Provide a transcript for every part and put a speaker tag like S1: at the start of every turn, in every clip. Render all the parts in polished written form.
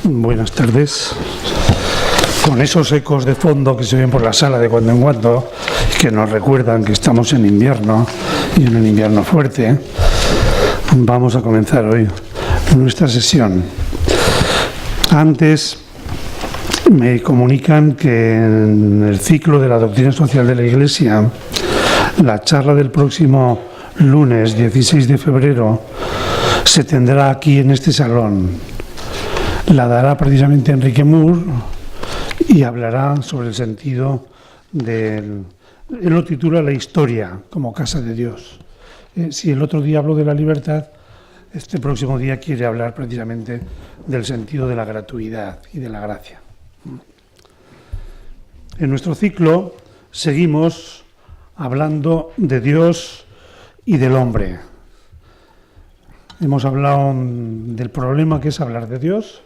S1: Buenas tardes. Con esos ecos de fondo que se ven por la sala de cuando en cuando, que nos recuerdan que estamos en invierno, y en un invierno fuerte, vamos a comenzar hoy nuestra sesión. Antes me comunican que en el ciclo de la doctrina social de la Iglesia, la charla del próximo lunes 16 de febrero se tendrá aquí en este salón. La dará precisamente Enrique Moore y hablará sobre el sentido él lo titula La historia como casa de Dios. Si el otro día habló de la libertad, este próximo día quiere hablar precisamente del sentido de la gratuidad y de la gracia. En nuestro ciclo seguimos hablando de Dios y del hombre. Hemos hablado del problema que es hablar de Dios,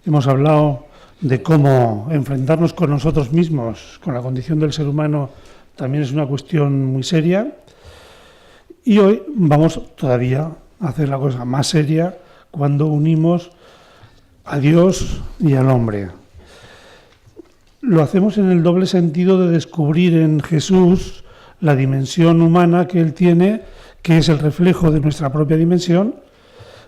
S1: hemos hablado de cómo enfrentarnos con nosotros mismos, con la condición del ser humano, también es una cuestión muy seria, y hoy vamos todavía a hacer la cosa más seria cuando unimos a Dios y al hombre. Lo hacemos en el doble sentido de descubrir en Jesús la dimensión humana que Él tiene, que es el reflejo de nuestra propia dimensión,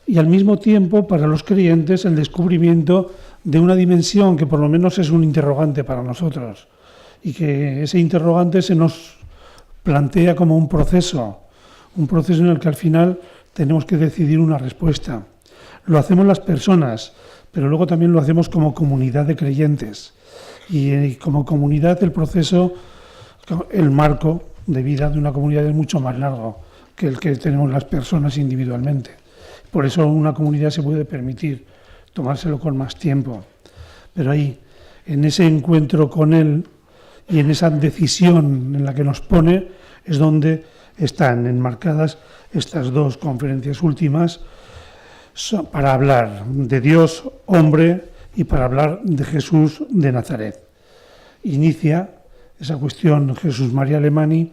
S1: y al mismo tiempo, para los creyentes, el descubrimiento de una dimensión que por lo menos es un interrogante para nosotros, y que ese interrogante se nos plantea como un proceso en el que al final tenemos que decidir una respuesta. Lo hacemos las personas, pero luego también lo hacemos como comunidad de creyentes, y como comunidad el proceso, el marco de vida de una comunidad es mucho más largo que el que tenemos las personas individualmente. Por eso una comunidad se puede permitir tomárselo con más tiempo. Pero ahí, en ese encuentro con Él y en esa decisión en la que nos pone, es donde están enmarcadas estas dos conferencias últimas para hablar de Dios, hombre, y para hablar de Jesús de Nazaret. Inicia esa cuestión Jesús María Alemany,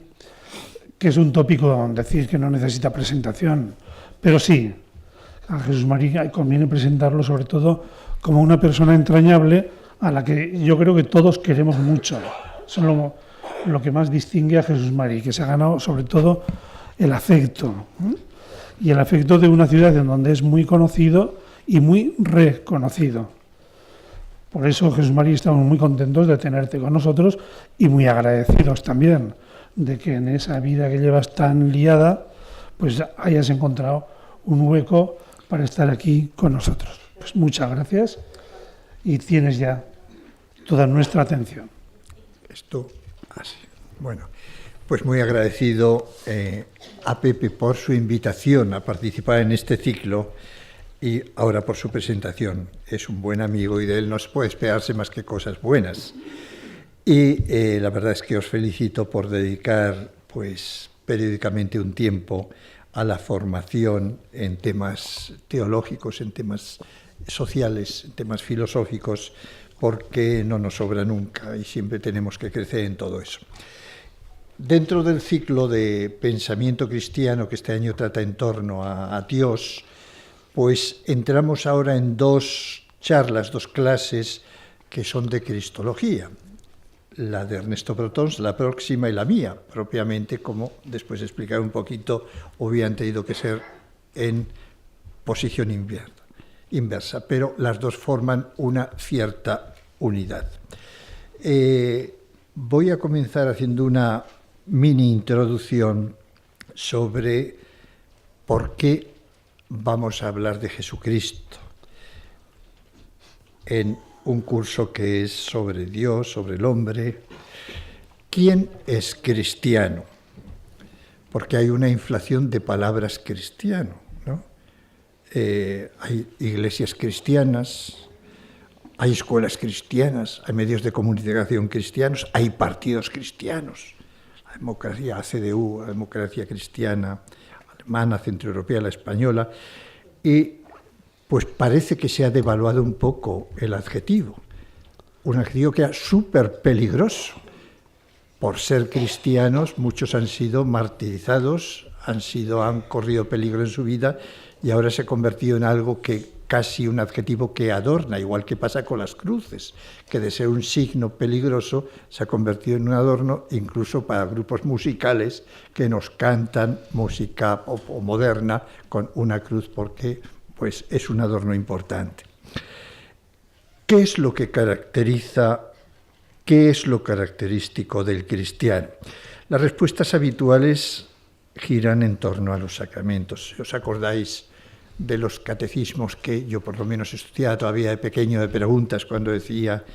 S1: que es un tópico decir que no necesita presentación, pero sí, a Jesús María conviene presentarlo sobre todo como una persona entrañable a la que yo creo que todos queremos mucho. Eso es lo que más distingue a Jesús María, que se ha ganado sobre todo el afecto, y el afecto de una ciudad en donde es muy conocido y muy reconocido. Por eso, Jesús María, estamos muy contentos de tenerte con nosotros y muy agradecidos también de que en esa vida que llevas tan liada, pues hayas encontrado un hueco para estar aquí con nosotros. Pues muchas gracias y tienes ya toda nuestra atención.
S2: Esto así. Bueno, pues muy agradecido a Pepe por su invitación a participar en este ciclo y ahora por su presentación. Es un buen amigo y de él no se puede esperarse más que cosas buenas. Y la verdad es que os felicito por dedicar pues periódicamente un tiempo a la formación en temas teológicos, en temas sociales, en temas filosóficos, porque no nos sobra nunca y siempre tenemos que crecer en todo eso. Dentro del ciclo de pensamiento cristiano que este año trata en torno a Dios, pues entramos ahora en dos charlas, dos clases que son de cristología. La de Ernesto Brotons, la próxima, y la mía, propiamente, como después explicaré un poquito, hubieran tenido que ser en posición inversa, pero las dos forman una cierta unidad. Voy a comenzar haciendo una mini introducción sobre por qué vamos a hablar de Jesucristo en un curso que es sobre Dios, sobre el hombre. ¿Quién es cristiano? Porque hay una inflación de palabras cristiano, ¿no? Hay iglesias cristianas, hay escuelas cristianas, hay medios de comunicación cristianos, hay partidos cristianos, la democracia, la CDU, la democracia cristiana alemana, centroeuropea, la española, y pues parece que se ha devaluado un poco el adjetivo, un adjetivo que era súper peligroso. Por ser cristianos, muchos han sido martirizados, han corrido peligro en su vida y ahora se ha convertido en algo que casi un adjetivo que adorna, igual que pasa con las cruces, que de ser un signo peligroso se ha convertido en un adorno incluso para grupos musicales que nos cantan música pop o moderna con una cruz, porque pues, es un adorno importante. ¿Qué es lo que caracteriza, qué es lo característico del cristiano? Las respuestas habituales giran en torno a los sacramentos. Si os acordáis de los catecismos que yo por lo menos estudiaba todavía de pequeño, de preguntas, cuando decía,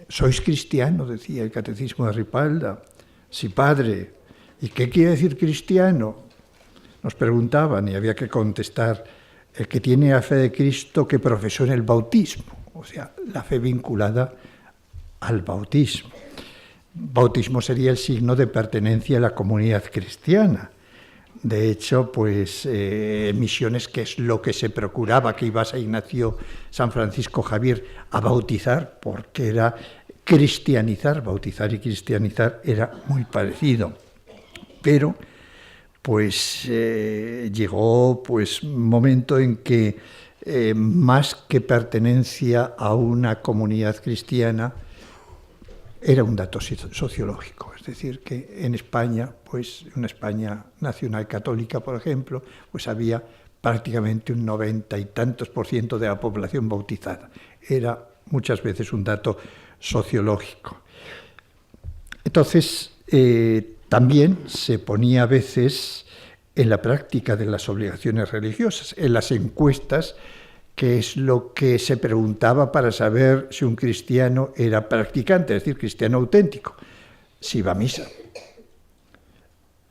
S2: ¿sois cristiano?, decía el catecismo de Ripalda. Sí, padre. ¿Y qué quiere decir cristiano? Nos preguntaban y había que contestar, el que tiene la fe de Cristo que profesó en el bautismo, o sea, la fe vinculada al bautismo. Bautismo sería el signo de pertenencia a la comunidad cristiana. De hecho, pues Misiones, que es lo que se procuraba, que iba a San Ignacio, San Francisco Javier a bautizar, porque era cristianizar, bautizar y cristianizar era muy parecido. Pero pues llegó pues un momento en que más que pertenencia a una comunidad cristiana, era un dato sociológico, es decir, que en España, pues en una España nacional católica, por ejemplo, pues había prácticamente un 90 y tantos % de la población bautizada. Era muchas veces un dato sociológico. Entonces, también se ponía a veces en la práctica de las obligaciones religiosas, en las encuestas, que es lo que se preguntaba para saber si un cristiano era practicante, es decir, cristiano auténtico, si iba a misa.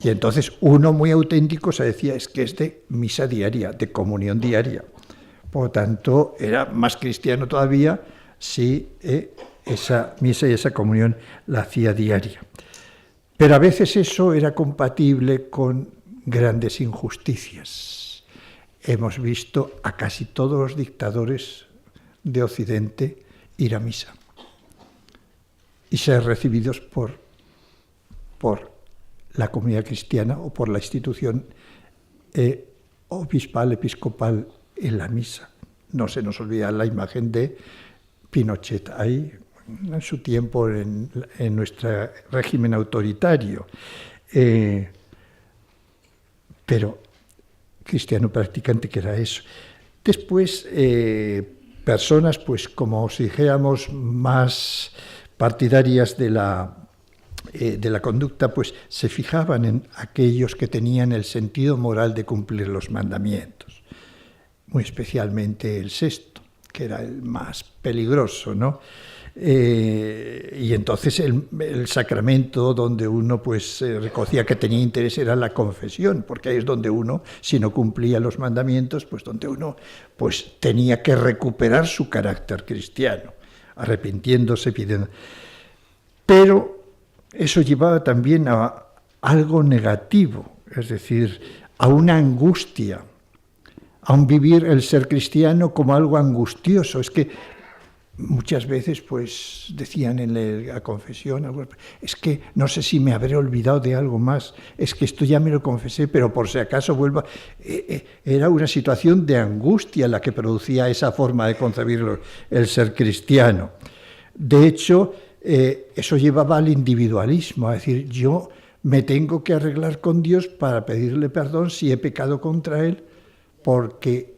S2: Y entonces uno muy auténtico se decía, es que es de misa diaria, de comunión diaria. Por lo tanto, era más cristiano todavía si esa misa y esa comunión la hacía diaria. Pero a veces eso era compatible con grandes injusticias. Hemos visto a casi todos los dictadores de Occidente ir a misa y ser recibidos por la comunidad cristiana o por la institución obispal, episcopal en la misa. No se nos olvida la imagen de Pinochet ahí, en su tiempo en nuestro régimen autoritario. Pero cristiano practicante, que era eso. Después, personas, pues como si dijéramos, más partidarias de la conducta, pues se fijaban en aquellos que tenían el sentido moral de cumplir los mandamientos, muy especialmente el sexto, que era el más peligroso, ¿no? Y entonces el sacramento donde uno pues reconocía que tenía interés era la confesión, porque ahí es donde uno, si no cumplía los mandamientos, pues donde uno pues tenía que recuperar su carácter cristiano, arrepintiéndose, pidiendo. Pero eso llevaba también a algo negativo, es decir, a una angustia, a un vivir el ser cristiano como algo angustioso. Es que muchas veces pues decían en la confesión, es que no sé si me habré olvidado de algo más, es que esto ya me lo confesé, pero por si acaso vuelva. Era una situación de angustia la que producía esa forma de concebir el ser cristiano. De hecho, eso llevaba al individualismo, a decir, yo me tengo que arreglar con Dios para pedirle perdón si he pecado contra Él, porque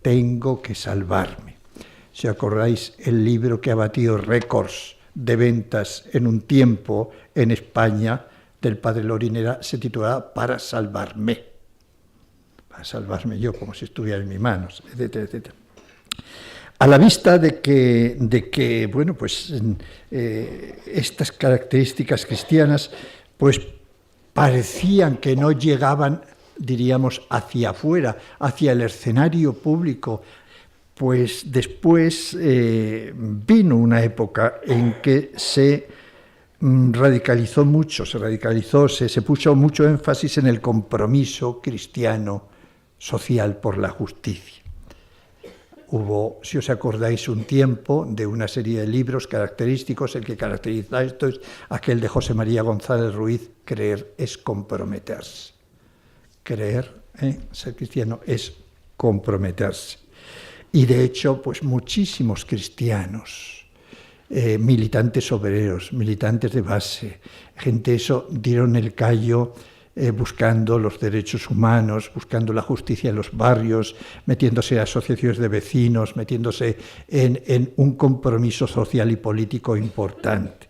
S2: tengo que salvarme. Si acordáis, el libro que ha batido récords de ventas en un tiempo en España del padre Lorinera se titulaba Para salvarme yo, como si estuviera en mis manos, etcétera, etcétera. A la vista de que bueno, pues estas características cristianas pues parecían que no llegaban, diríamos, hacia afuera, hacia el escenario público, pues después vino una época en que se radicalizó mucho, se puso mucho énfasis en el compromiso cristiano social por la justicia. Hubo, si os acordáis, un tiempo de una serie de libros característicos, el que caracteriza esto es aquel de José María González Ruiz, Creer es comprometerse. Creer, ser cristiano, es comprometerse. Y de hecho, pues muchísimos cristianos, militantes obreros, militantes de base, gente eso, dieron el callo buscando los derechos humanos, buscando la justicia en los barrios, metiéndose en asociaciones de vecinos, metiéndose en un compromiso social y político importante.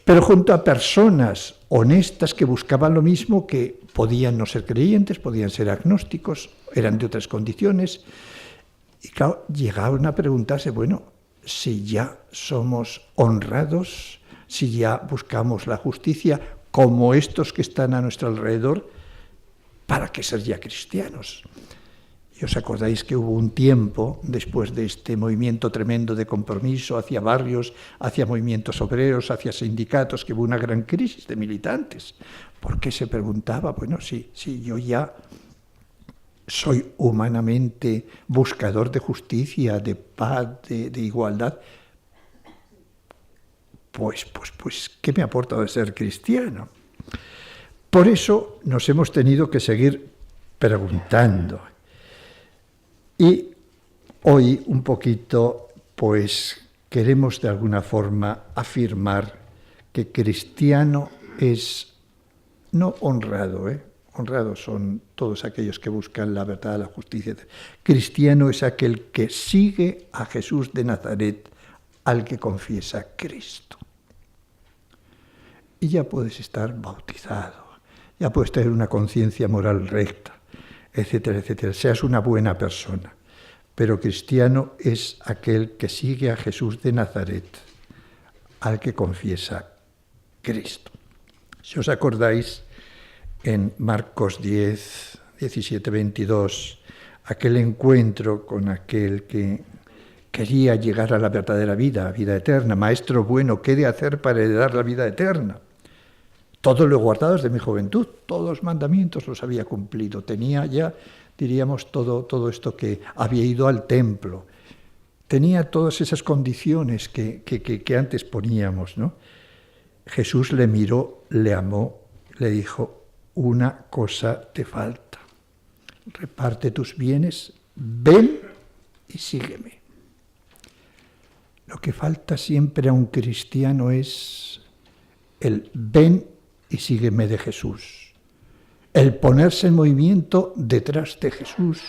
S2: Pero junto a personas honestas que buscaban lo mismo, que podían no ser creyentes, podían ser agnósticos, eran de otras condiciones. Y claro, llegaban a preguntarse, bueno, si ya somos honrados, si ya buscamos la justicia, como estos que están a nuestro alrededor, ¿para qué ser ya cristianos? Y os acordáis que hubo un tiempo, después de este movimiento tremendo de compromiso hacia barrios, hacia movimientos obreros, hacia sindicatos, que hubo una gran crisis de militantes. Porque se preguntaba, bueno, si yo ya soy humanamente buscador de justicia, de paz, de igualdad, pues, ¿qué me aporta de ser cristiano? Por eso nos hemos tenido que seguir preguntando. Y hoy un poquito, pues, queremos de alguna forma afirmar que cristiano es no honrado, honrados son todos aquellos que buscan la verdad, la justicia. Cristiano es aquel que sigue a Jesús de Nazaret, al que confiesa Cristo. Y ya puedes estar bautizado, ya puedes tener una conciencia moral recta, etcétera, etcétera. Seas una buena persona. Pero cristiano es aquel que sigue a Jesús de Nazaret, al que confiesa Cristo. Si os acordáis, en Marcos 10, 17, 22, aquel encuentro con aquel que quería llegar a la verdadera vida eterna. Maestro bueno, ¿qué he de hacer para heredar la vida eterna? Todo lo he guardado desde mi juventud, todos los mandamientos los había cumplido. Tenía ya, diríamos, todo esto, que había ido al templo. Tenía todas esas condiciones que antes poníamos, ¿no? Jesús le miró, le amó, le dijo, una cosa te falta. Reparte tus bienes, ven y sígueme. Lo que falta siempre a un cristiano es el ven y sígueme de Jesús. El ponerse en movimiento detrás de Jesús,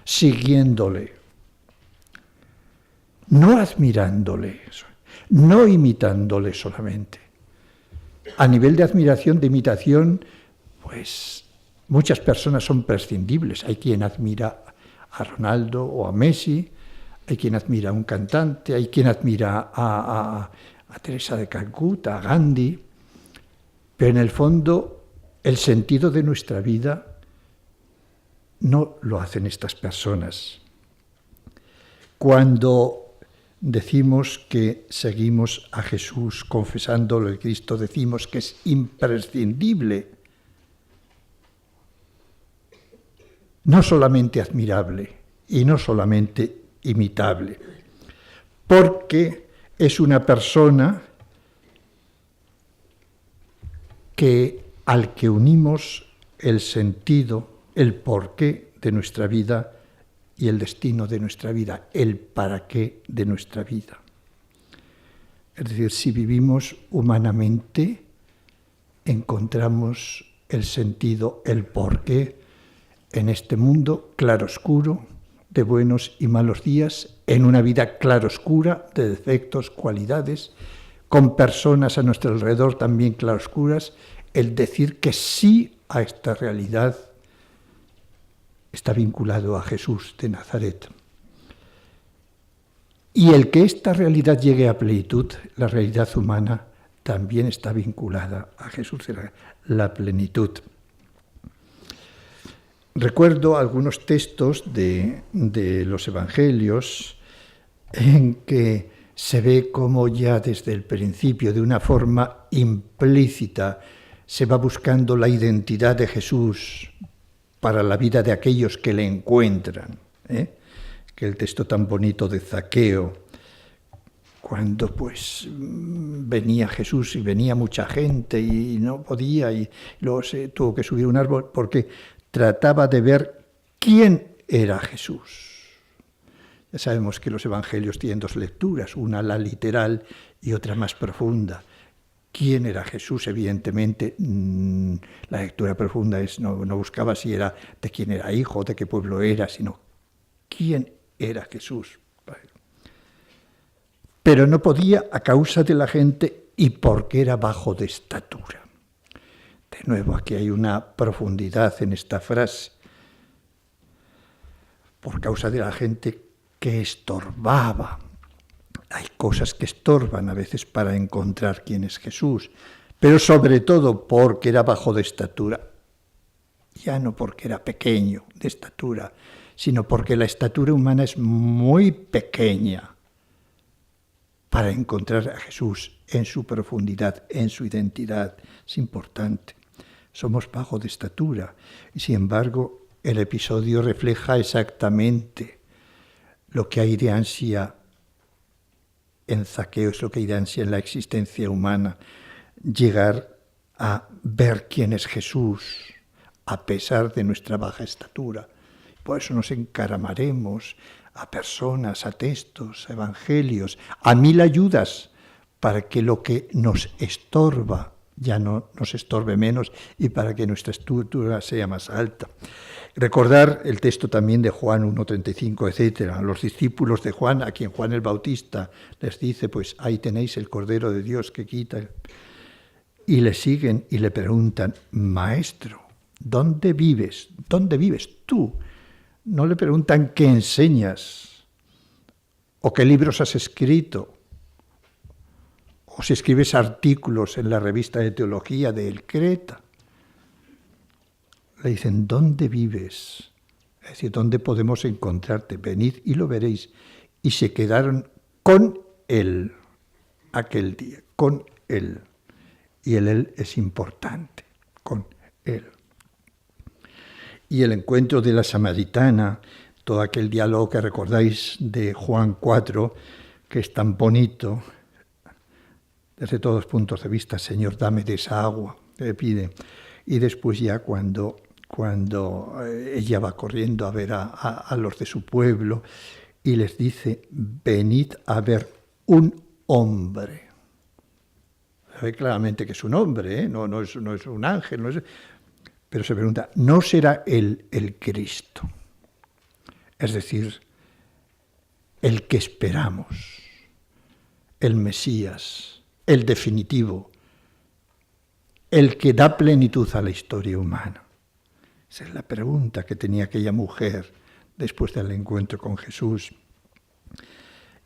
S2: siguiéndole. No admirándole, no imitándole solamente. A nivel de admiración, de imitación, pues muchas personas son prescindibles. Hay quien admira a Ronaldo o a Messi, hay quien admira a un cantante, hay quien admira a Teresa de Calcuta, a Gandhi. Pero en el fondo, el sentido de nuestra vida no lo hacen estas personas. Cuando decimos que seguimos a Jesús confesándolo en Cristo, decimos que es imprescindible, no solamente admirable y no solamente imitable, porque es una persona al que unimos el sentido, el porqué de nuestra vida y el destino de nuestra vida, el para qué de nuestra vida. Es decir, si vivimos humanamente, encontramos el sentido, el porqué en este mundo claroscuro, de buenos y malos días, en una vida claroscura de defectos, cualidades, con personas a nuestro alrededor también claroscuras, el decir que sí a esta realidad está vinculado a Jesús de Nazaret. Y el que esta realidad llegue a plenitud, la realidad humana, también está vinculada a Jesús de la plenitud. Recuerdo algunos textos de los Evangelios en que se ve cómo ya desde el principio, de una forma implícita, se va buscando la identidad de Jesús para la vida de aquellos que le encuentran. Que el texto tan bonito de Zaqueo, cuando pues venía Jesús y venía mucha gente y no podía, y luego se tuvo que subir un árbol porque trataba de ver quién era Jesús? Ya sabemos que los evangelios tienen dos lecturas, una la literal y otra más profunda. ¿Quién era Jesús? Evidentemente, la lectura profunda no buscaba si era de quién era hijo, de qué pueblo era, sino quién era Jesús. Pero no podía a causa de la gente y porque era bajo de estatura. De nuevo, aquí hay una profundidad en esta frase. Por causa de la gente que estorbaba. Hay cosas que estorban a veces para encontrar quién es Jesús, pero sobre todo porque era bajo de estatura. Ya no porque era pequeño de estatura, sino porque la estatura humana es muy pequeña para encontrar a Jesús en su profundidad, en su identidad. Es importante. Somos bajo de estatura y sin embargo el episodio refleja exactamente lo que hay de ansia en Zaqueo, es lo que hay de ansia en la existencia humana, llegar a ver quién es Jesús a pesar de nuestra baja estatura. Por eso nos encaramaremos a personas, a textos, a evangelios, a 1000 ayudas para que lo que nos estorba ya no nos estorbe menos y para que nuestra estatura sea más alta. Recordar el texto también de Juan 1:35, etc. Los discípulos de Juan, a quien Juan el Bautista les dice, pues ahí tenéis el Cordero de Dios que quita. Y le siguen y le preguntan, Maestro, ¿dónde vives? ¿Dónde vives tú? No le preguntan qué enseñas o qué libros has escrito o si escribes artículos en la revista de teología de El Creta. Le dicen, ¿dónde vives? Es decir, ¿dónde podemos encontrarte? Venid y lo veréis. Y se quedaron con él aquel día, con él. Y el él es importante, con él. Y el encuentro de la samaritana, todo aquel diálogo que recordáis de Juan 4, que es tan bonito, desde todos los puntos de vista, Señor, dame de esa agua, le pide. Y después ya cuando ella va corriendo a ver a los de su pueblo y les dice, venid a ver un hombre. Sabe claramente que es un hombre, no es un ángel, pero se pregunta, ¿no será él el Cristo? Es decir, el que esperamos, el Mesías, el definitivo, el que da plenitud a la historia humana. Esa es la pregunta que tenía aquella mujer después del encuentro con Jesús.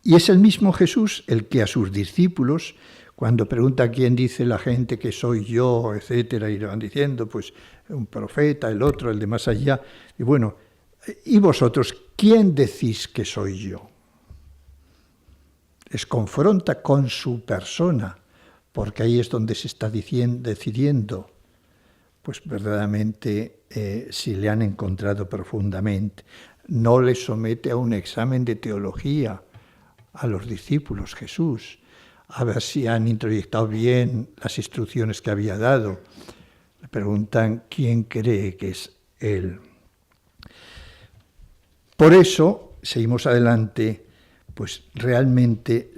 S2: Y es el mismo Jesús el que a sus discípulos, cuando pregunta quién dice la gente que soy yo, etcétera, y le van diciendo, pues un profeta, el otro, el de más allá, y bueno, ¿y vosotros quién decís que soy yo? Les confronta con su persona, porque ahí es donde se está decidiendo, pues verdaderamente si le han encontrado profundamente. No les somete a un examen de teología a los discípulos Jesús, a ver si han introyectado bien las instrucciones que había dado. Le preguntan quién cree que es él. Por eso, seguimos adelante, pues realmente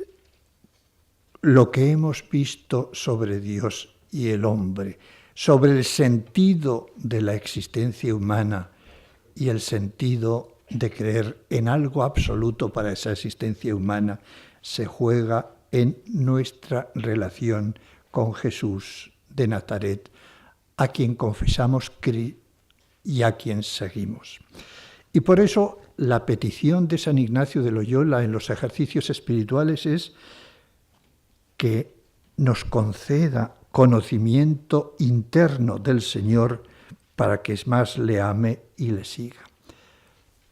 S2: lo que hemos visto sobre Dios y el hombre, sobre el sentido de la existencia humana y el sentido de creer en algo absoluto para esa existencia humana, se juega en nuestra relación con Jesús de Nazaret, a quien confesamos y a quien seguimos. Y por eso la petición de San Ignacio de Loyola en los ejercicios espirituales es que nos conceda conocimiento interno del Señor para que es más le ame y le siga.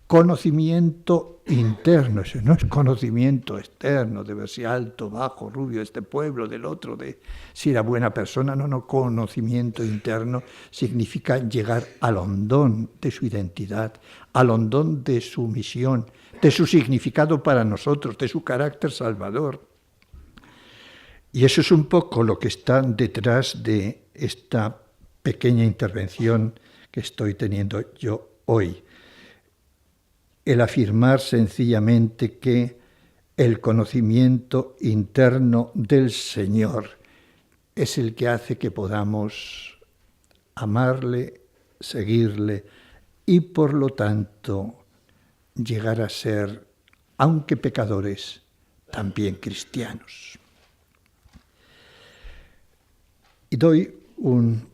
S2: Conocimiento interno, eso no es conocimiento externo, de ver si alto, bajo, rubio, de este pueblo, del otro, de si era buena persona. No, conocimiento interno significa llegar al hondón de su identidad, al hondón de su misión, de su significado para nosotros, de su carácter salvador. Y eso es un poco lo que está detrás de esta pequeña intervención que estoy teniendo yo hoy. el afirmar sencillamente que el conocimiento interno del Señor es el que hace que podamos amarle, seguirle y por lo tanto llegar a ser, aunque pecadores, también cristianos. Y doy un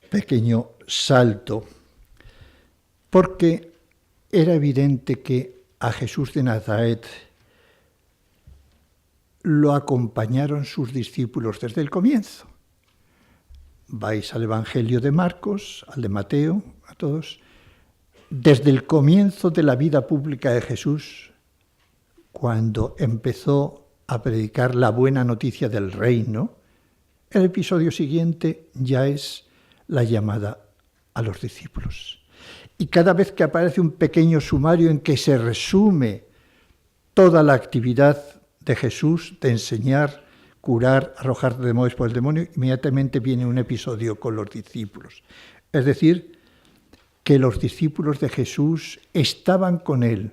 S2: pequeño salto porque era evidente que a Jesús de Nazaret lo acompañaron sus discípulos desde el comienzo. Vais al Evangelio de Marcos, al de Mateo, a todos. Desde el comienzo de la vida pública de Jesús, cuando empezó a predicar la buena noticia del reino, el episodio siguiente ya es la llamada a los discípulos. Y cada vez que aparece un pequeño sumario en que se resume toda la actividad de Jesús de enseñar, curar, arrojar demonios por el demonio, inmediatamente viene un episodio con los discípulos. Es decir, que los discípulos de Jesús estaban con él,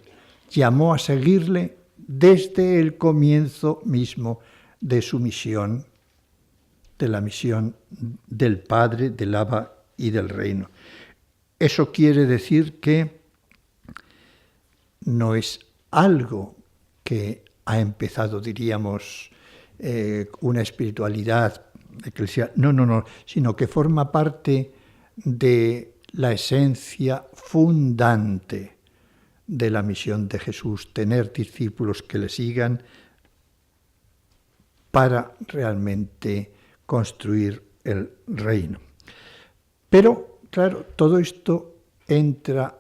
S2: llamó a seguirle desde el comienzo mismo de su misión, de la misión del Padre, del Abba y del Reino. Eso quiere decir que no es algo que ha empezado, diríamos, una espiritualidad eclesial, no, sino que forma parte de la esencia fundante de la misión de Jesús, tener discípulos que le sigan para realmente construir el reino. Pero, claro, todo esto entra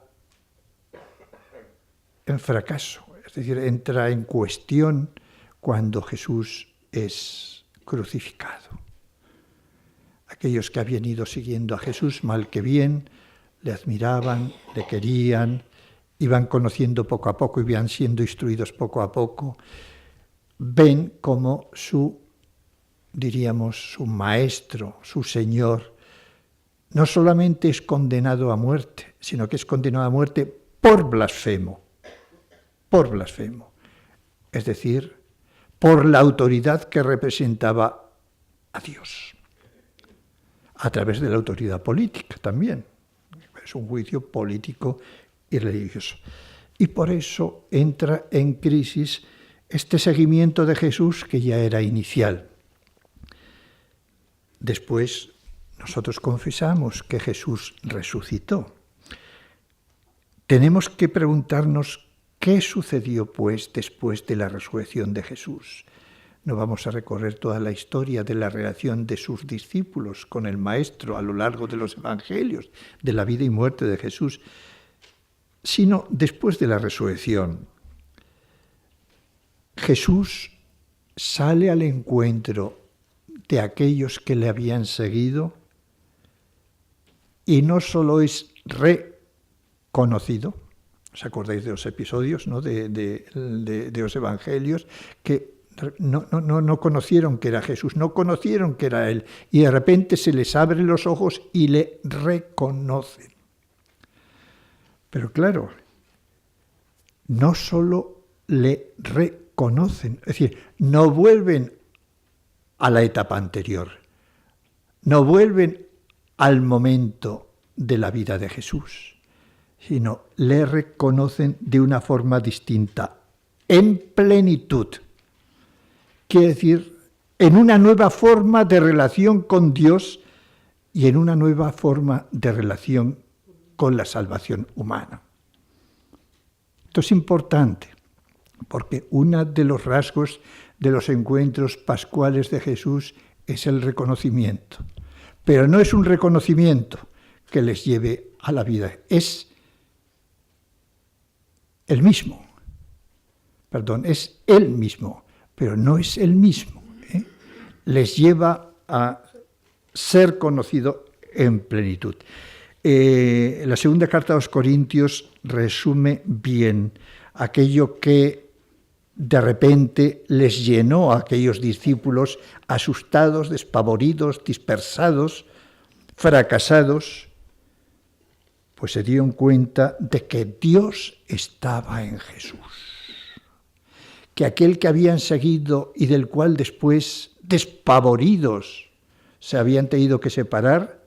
S2: en fracaso, es decir, entra en cuestión cuando Jesús es crucificado. Aquellos que habían ido siguiendo a Jesús, mal que bien, le admiraban, le querían, iban conociendo poco a poco, iban siendo instruidos poco a poco, ven como su maestro, su Señor, no solamente es condenado a muerte, sino que es condenado a muerte por blasfemo, es decir, por la autoridad que representaba a Dios, a través de la autoridad política también. Es un juicio político y religioso. Y por eso entra en crisis este seguimiento de Jesús que ya era inicial. Después nosotros confesamos que Jesús resucitó. Tenemos que preguntarnos qué sucedió pues después de la resurrección de Jesús. No vamos a recorrer toda la historia de la relación de sus discípulos con el Maestro a lo largo de los evangelios, de la vida y muerte de Jesús, sino después de la resurrección. Jesús sale al encuentro de aquellos que le habían seguido y no solo es reconocido. ¿Os acordáis de los episodios, ¿no? de los evangelios que no conocieron que era Jesús, no conocieron que era Él, y de repente se les abren los ojos y le reconocen? Pero claro, no solo le reconocen, es decir, no vuelven a la etapa anterior, no vuelven al momento de la vida de Jesús, sino le reconocen de una forma distinta, en plenitud. Quiere decir, en una nueva forma de relación con Dios y en una nueva forma de relación con la salvación humana. Esto es importante, porque uno de los rasgos de los encuentros pascuales de Jesús es el reconocimiento. Pero no es un reconocimiento que les lleve a la vida, es el mismo. Es él mismo, pero no es el mismo. Les lleva a ser conocido en plenitud. La segunda carta a los Corintios resume bien aquello que de repente les llenó a aquellos discípulos asustados, despavoridos, dispersados, fracasados, pues se dieron cuenta de que Dios estaba en Jesús, que aquel que habían seguido y del cual después, despavoridos, se habían tenido que separar,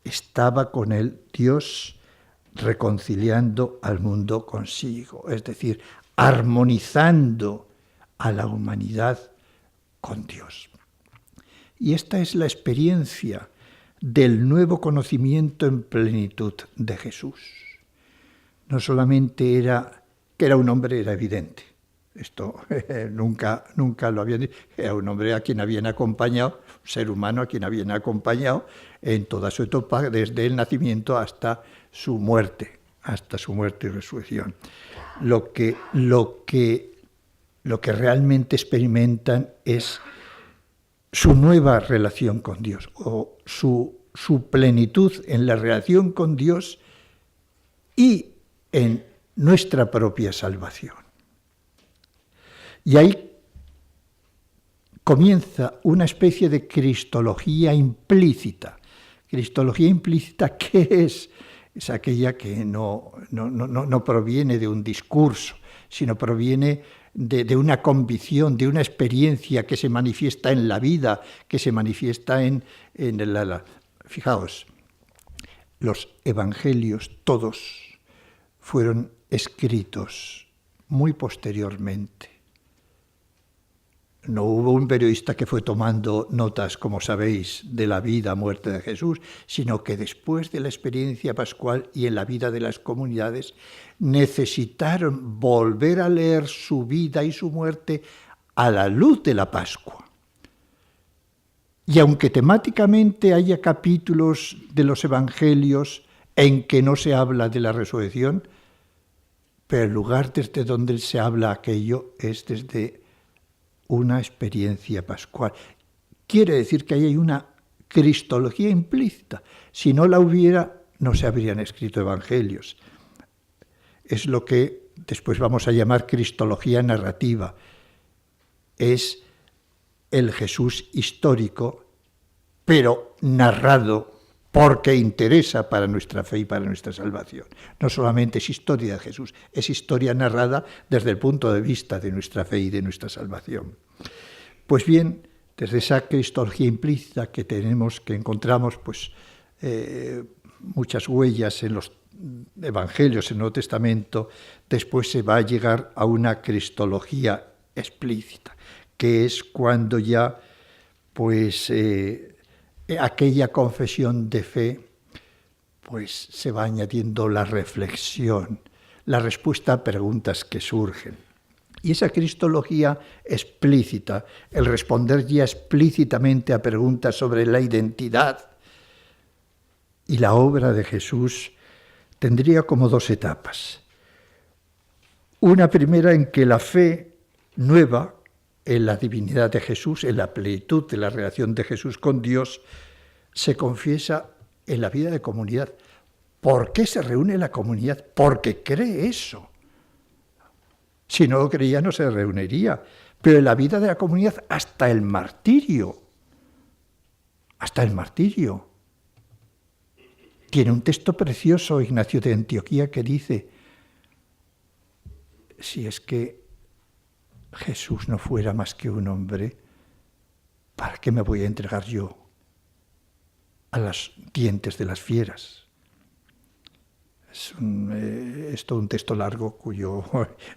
S2: estaba con él Dios reconciliando al mundo consigo, es decir, armonizando a la humanidad con Dios. Y esta es la experiencia del nuevo conocimiento en plenitud de Jesús. No solamente era que era un hombre, era evidente. Esto nunca lo habían dicho. Era un hombre a quien habían acompañado, un ser humano a quien habían acompañado en toda su etapa, desde el nacimiento hasta su muerte y resurrección. Lo que realmente experimentan es su nueva relación con Dios, o su plenitud en la relación con Dios y en nuestra propia salvación. Y ahí comienza una especie de cristología implícita. Cristología implícita, ¿qué es? Es aquella que no proviene de un discurso, sino proviene de una convicción, de una experiencia que se manifiesta en la vida, que se manifiesta en la... Fijaos, los evangelios todos fueron escritos muy posteriormente. No hubo un periodista que fue tomando notas, como sabéis, de la vida, muerte de Jesús, sino que después de la experiencia pascual y en la vida de las comunidades, necesitaron volver a leer su vida y su muerte a la luz de la Pascua. Y aunque temáticamente haya capítulos de los evangelios en que no se habla de la resurrección, pero el lugar desde donde se habla aquello es desde una experiencia pascual. Quiere decir que ahí hay una cristología implícita. Si no la hubiera, no se habrían escrito evangelios. Es lo que después vamos a llamar cristología narrativa. Es el Jesús histórico, pero narrado porque interesa para nuestra fe y para nuestra salvación. No solamente es historia de Jesús, es historia narrada desde el punto de vista de nuestra fe y de nuestra salvación. Pues bien, desde esa cristología implícita que encontramos pues, muchas huellas en los evangelios, en el Nuevo Testamento, después se va a llegar a una cristología explícita, que es cuando ya pues aquella confesión de fe pues se va añadiendo la reflexión, la respuesta a preguntas que surgen. Y esa cristología explícita, el responder ya explícitamente a preguntas sobre la identidad y la obra de Jesús, tendría como dos etapas. Una primera en que la fe nueva en la divinidad de Jesús, en la plenitud de la relación de Jesús con Dios, se confiesa en la vida de comunidad. ¿Por qué se reúne la comunidad? Porque cree eso. Si no lo creía, no se reuniría. Pero en la vida de la comunidad, hasta el martirio. Hasta el martirio. Tiene un texto precioso, Ignacio de Antioquía, que dice, si es que Jesús no fuera más que un hombre, ¿para qué me voy a entregar yo a los dientes de las fieras? Es todo un texto largo cuyo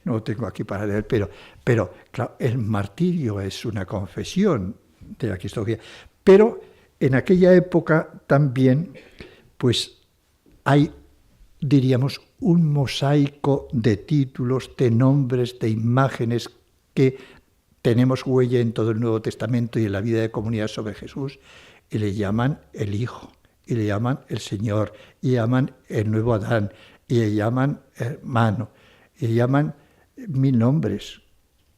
S2: no lo tengo aquí para leer, pero claro, el martirio es una confesión de la cristología. Pero en aquella época también pues hay, diríamos, un mosaico de títulos, de nombres, de imágenes que tenemos huella en todo el Nuevo Testamento y en la vida de comunidad sobre Jesús, y le llaman el Hijo, y le llaman el Señor, y le llaman el nuevo Adán, y le llaman hermano, y le llaman 1000 nombres,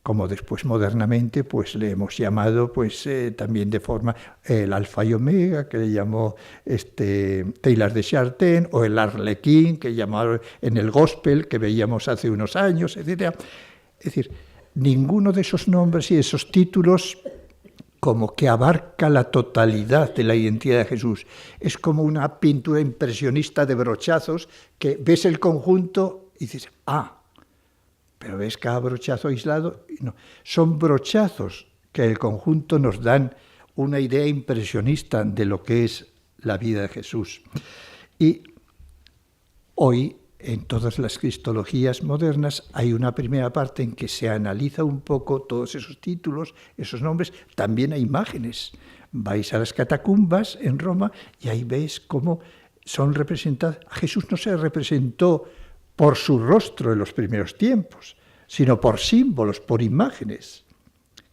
S2: como después modernamente pues le hemos llamado pues también de forma el Alfa y Omega, que le llamó Teilhard de Chardin, o el Arlequín, que llamaron en el Gospel, que veíamos hace unos años, etc. Es decir, ninguno de esos nombres y esos títulos como que abarca la totalidad de la identidad de Jesús. Es como una pintura impresionista de brochazos que ves el conjunto y dices, pero ves cada brochazo aislado. No, son brochazos que el conjunto nos dan una idea impresionista de lo que es la vida de Jesús. Y hoy, en todas las cristologías modernas, hay una primera parte en que se analiza un poco todos esos títulos, esos nombres. También hay imágenes. Vais a las catacumbas en Roma y ahí veis cómo son representadas. Jesús no se representó por su rostro en los primeros tiempos, sino por símbolos, por imágenes.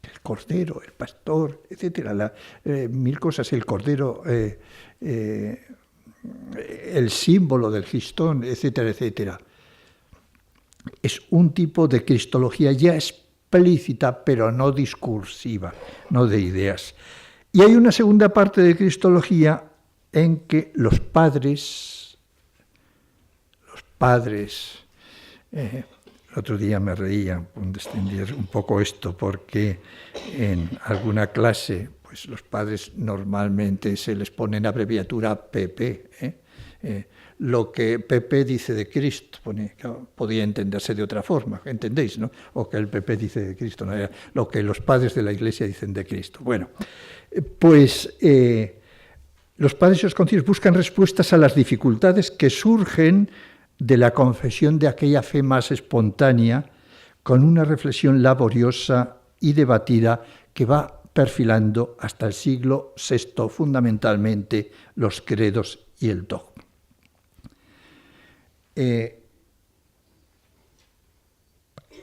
S2: El cordero, el pastor, etcétera, mil cosas. El cordero, el símbolo del gistón, etcétera, etcétera. Es un tipo de cristología ya explícita, pero no discursiva, no de ideas. Y hay una segunda parte de cristología en que los padres, el otro día me reía por extender un poco esto, porque en alguna clase, pues los padres normalmente se les pone en abreviatura PP. Lo que PP dice de Cristo, podía entenderse de otra forma, ¿entendéis, no? O que el PP dice de Cristo, no era lo que los padres de la Iglesia dicen de Cristo. Bueno, pues los padres y los concilios buscan respuestas a las dificultades que surgen de la confesión de aquella fe más espontánea, con una reflexión laboriosa y debatida que va perfilando hasta el siglo VI fundamentalmente los credos y el dogma.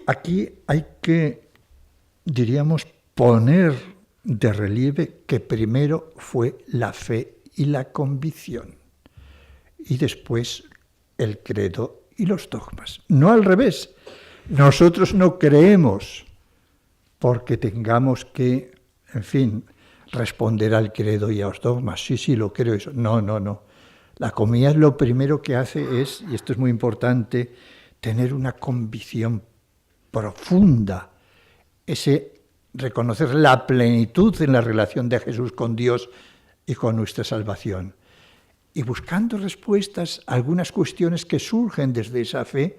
S2: Aquí hay que, diríamos, poner de relieve que primero fue la fe y la convicción, y después el credo y los dogmas. No al revés. Nosotros no creemos porque tengamos que, en fin, responder al credo y a los dogmas. Sí, lo creo eso. No. La comunidad lo primero que hace es, y esto es muy importante, tener una convicción profunda, ese reconocer la plenitud en la relación de Jesús con Dios y con nuestra salvación. Y buscando respuestas a algunas cuestiones que surgen desde esa fe,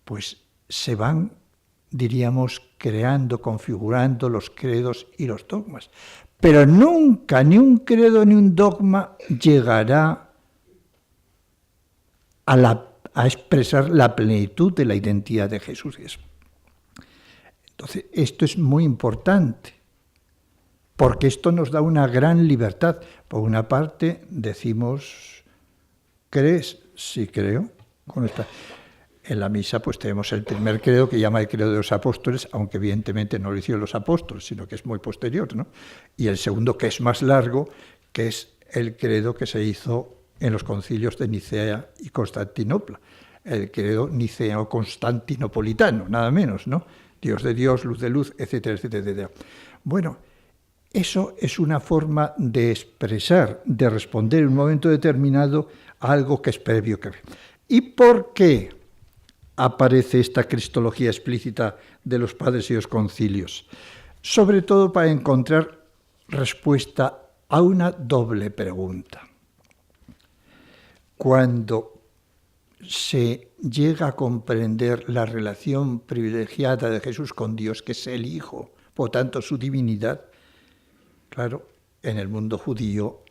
S2: pues se van, diríamos, creando, configurando los credos y los dogmas. Pero nunca ni un credo ni un dogma llegará a expresar la plenitud de la identidad de Jesús. Entonces, esto es muy importante, porque esto nos da una gran libertad. Por una parte, decimos, ¿crees? Sí, creo. En la misa pues tenemos el primer credo, que llama el credo de los apóstoles, aunque evidentemente no lo hicieron los apóstoles, sino que es muy posterior, ¿no? Y el segundo, que es más largo, que es el credo que se hizo en los concilios de Nicea y Constantinopla, el credo niceo-constantinopolitano, nada menos, ¿no? Dios de Dios, luz de luz, etcétera, etcétera, etcétera. Bueno, eso es una forma de expresar, de responder en un momento determinado a algo que es previo. ¿Y por qué aparece esta cristología explícita de los padres y los concilios? Sobre todo para encontrar respuesta a una doble pregunta. Cuando se llega a comprender la relación privilegiada de Jesús con Dios, que es el Hijo, por tanto su divinidad, claro, en el mundo judío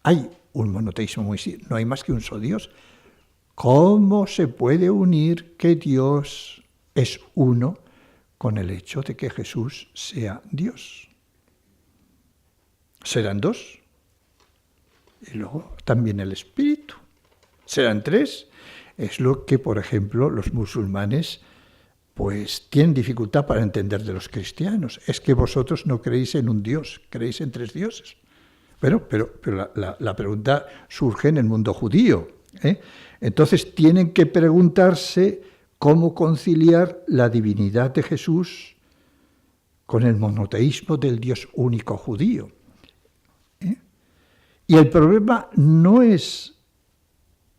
S2: hay un monoteísmo muy simple, no hay más que un solo Dios. ¿Cómo se puede unir que Dios es uno con el hecho de que Jesús sea Dios? ¿Serán dos? Y luego también el Espíritu. ¿Serán tres? Es lo que, por ejemplo, los musulmanes pues tienen dificultad para entender de los cristianos. Es que vosotros no creéis en un Dios, creéis en tres dioses. Pero la pregunta surge en el mundo judío, ¿eh? Entonces tienen que preguntarse cómo conciliar la divinidad de Jesús con el monoteísmo del Dios único judío. Y el problema no es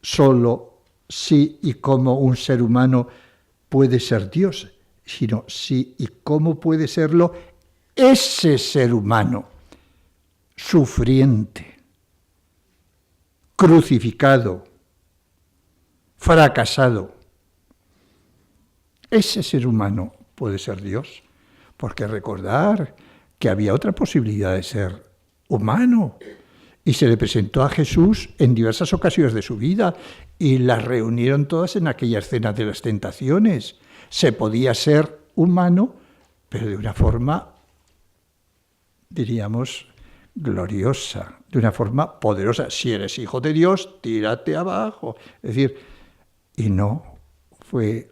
S2: solo si y cómo un ser humano puede ser Dios, sino si y cómo puede serlo ese ser humano. sufriente, crucificado, fracasado. Ese ser humano puede ser Dios, porque recordar que había otra posibilidad de ser humano, y se le presentó a Jesús en diversas ocasiones de su vida, y las reunieron todas en aquella escena de las tentaciones. Se podía ser humano, pero de una forma, diríamos, gloriosa, de una forma poderosa. Si eres hijo de Dios, tírate abajo. Es decir, y no, fue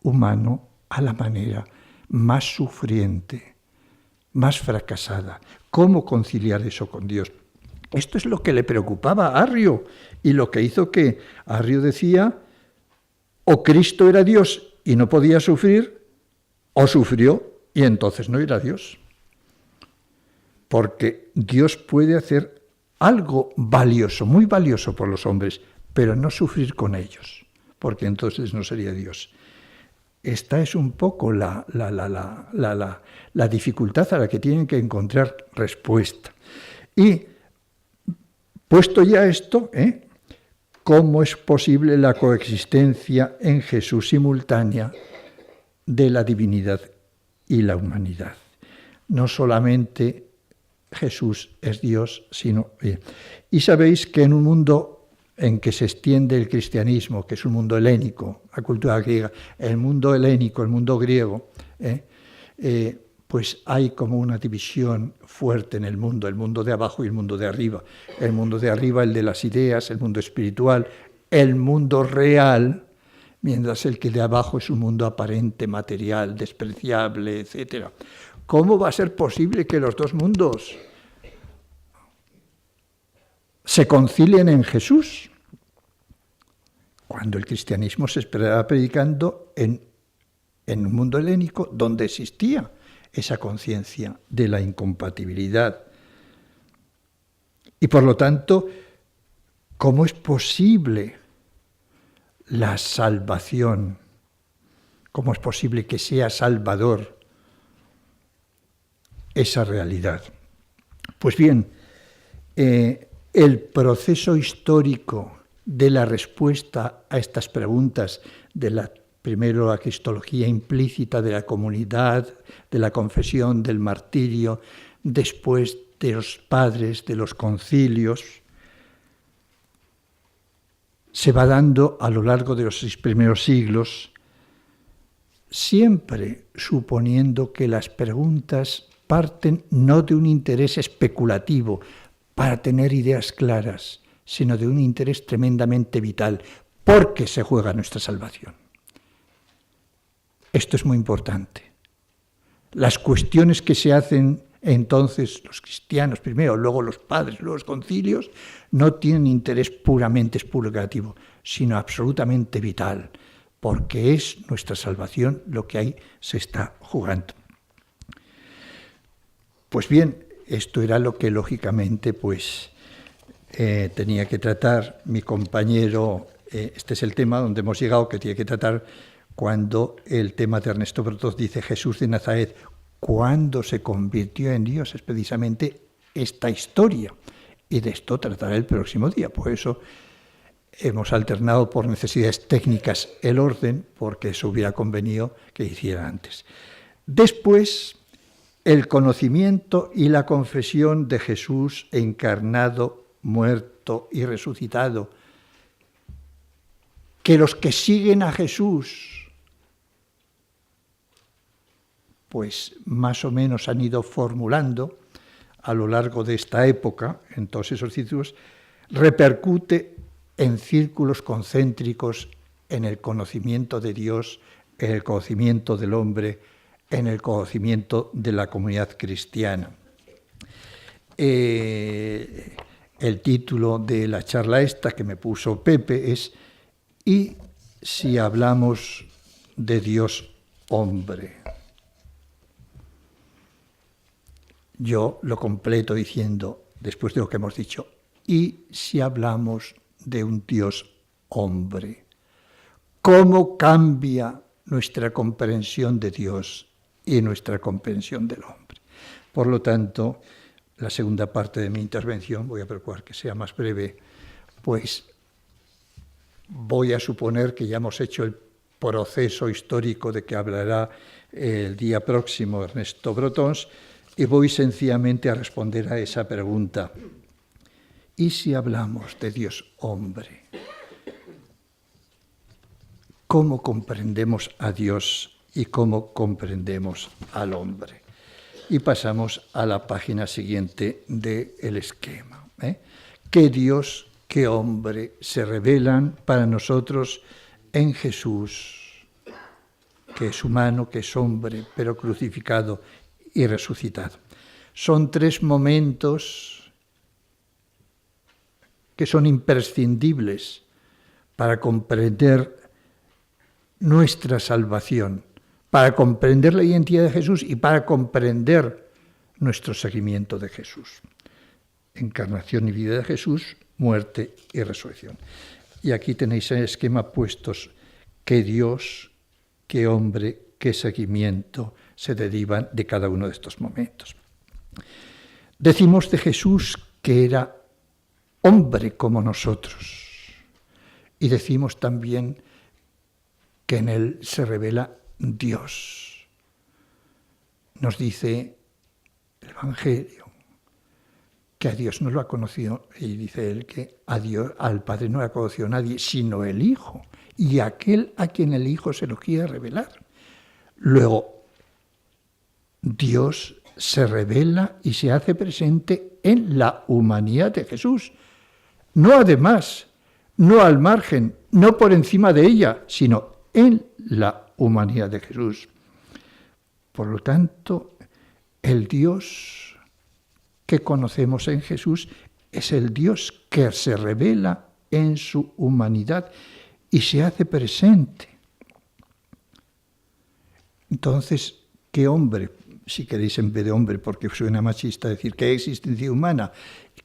S2: humano a la manera más sufriente, más fracasada. ¿Cómo conciliar eso con Dios? Esto es lo que le preocupaba a Arrio, y lo que hizo que Arrio decía, o Cristo era Dios y no podía sufrir, o sufrió y entonces no era Dios. Porque Dios puede hacer algo valioso, muy valioso por los hombres, pero no sufrir con ellos, porque entonces no sería Dios. Esta es un poco la dificultad a la que tienen que encontrar respuesta. Y puesto ya esto, ¿cómo es posible la coexistencia en Jesús simultánea de la divinidad y la humanidad? No solamente Jesús es Dios, sino... Y sabéis que en un mundo en que se extiende el cristianismo, que es un mundo helénico, la cultura griega, el mundo helénico, el mundo griego, pues hay como una división fuerte en el mundo de abajo y el mundo de arriba. El mundo de arriba, el de las ideas, el mundo espiritual, el mundo real, mientras el que de abajo es un mundo aparente, material, despreciable, etc. ¿Cómo va a ser posible que los dos mundos se concilien en Jesús, cuando el cristianismo se esperaba predicando en un mundo helénico donde existía esa conciencia de la incompatibilidad? Y por lo tanto, ¿cómo es posible la salvación? ¿Cómo es posible que sea salvador esa realidad? Pues bien, el proceso histórico de la respuesta a estas preguntas, primero la cristología implícita de la comunidad, de la confesión, del martirio, después de los padres, de los concilios, se va dando a lo largo de los 6 primeros siglos, siempre suponiendo que las preguntas parten no de un interés especulativo, para tener ideas claras, sino de un interés tremendamente vital, porque se juega nuestra salvación. Esto es muy importante. Las cuestiones que se hacen entonces los cristianos primero, luego los padres, luego los concilios, no tienen interés puramente expurgativo, sino absolutamente vital, porque es nuestra salvación lo que ahí se está jugando. Pues bien, esto era lo que lógicamente tenía que tratar mi compañero. Este es el tema donde hemos llegado, que tiene que tratar cuando el tema de Ernesto Brotos dice Jesús de Nazaret, cuando se convirtió en Dios, es precisamente esta historia. Y de esto tratará el próximo día. Por eso hemos alternado por necesidades técnicas el orden, porque eso hubiera convenido que hiciera antes. Después, el conocimiento y la confesión de Jesús encarnado, muerto y resucitado. Que los que siguen a Jesús, pues más o menos han ido formulando a lo largo de esta época, en todos esos círculos, repercute en círculos concéntricos en el conocimiento de Dios, en el conocimiento del hombre, en el conocimiento de la comunidad cristiana. El título de la charla esta que me puso Pepe es ¿y si hablamos de Dios hombre? Yo lo completo diciendo, después de lo que hemos dicho, ¿y si hablamos de un Dios hombre? ¿Cómo cambia nuestra comprensión de Dios y nuestra comprensión del hombre? Por lo tanto, la segunda parte de mi intervención, voy a procurar que sea más breve, pues voy a suponer que ya hemos hecho el proceso histórico de que hablará el día próximo Ernesto Brotons, y voy sencillamente a responder a esa pregunta. ¿Y si hablamos de Dios hombre? ¿Cómo comprendemos a Dios y cómo comprendemos al hombre? Y pasamos a la página siguiente del esquema. ¿Qué Dios, qué hombre se revelan para nosotros en Jesús, que es humano, que es hombre, pero crucificado y resucitado? Son tres momentos que son imprescindibles para comprender nuestra salvación, para comprender la identidad de Jesús y para comprender nuestro seguimiento de Jesús. Encarnación y vida de Jesús, muerte y resurrección. Y aquí tenéis el esquema puestos qué Dios, qué hombre, qué seguimiento se derivan de cada uno de estos momentos. Decimos de Jesús que era hombre como nosotros. Y decimos también que en él se revela Dios. Nos dice el Evangelio que a Dios no lo ha conocido, y dice él que al Padre no lo ha conocido nadie, sino el Hijo, y aquel a quien el Hijo se lo quiere revelar. Luego, Dios se revela y se hace presente en la humanidad de Jesús. No además, no al margen, no por encima de ella, sino en la humanidad de Jesús. Por lo tanto, el Dios que conocemos en Jesús es el Dios que se revela en su humanidad y se hace presente. Entonces, ¿qué hombre? Si queréis, en vez de hombre, porque suena machista decir ¿qué existencia humana?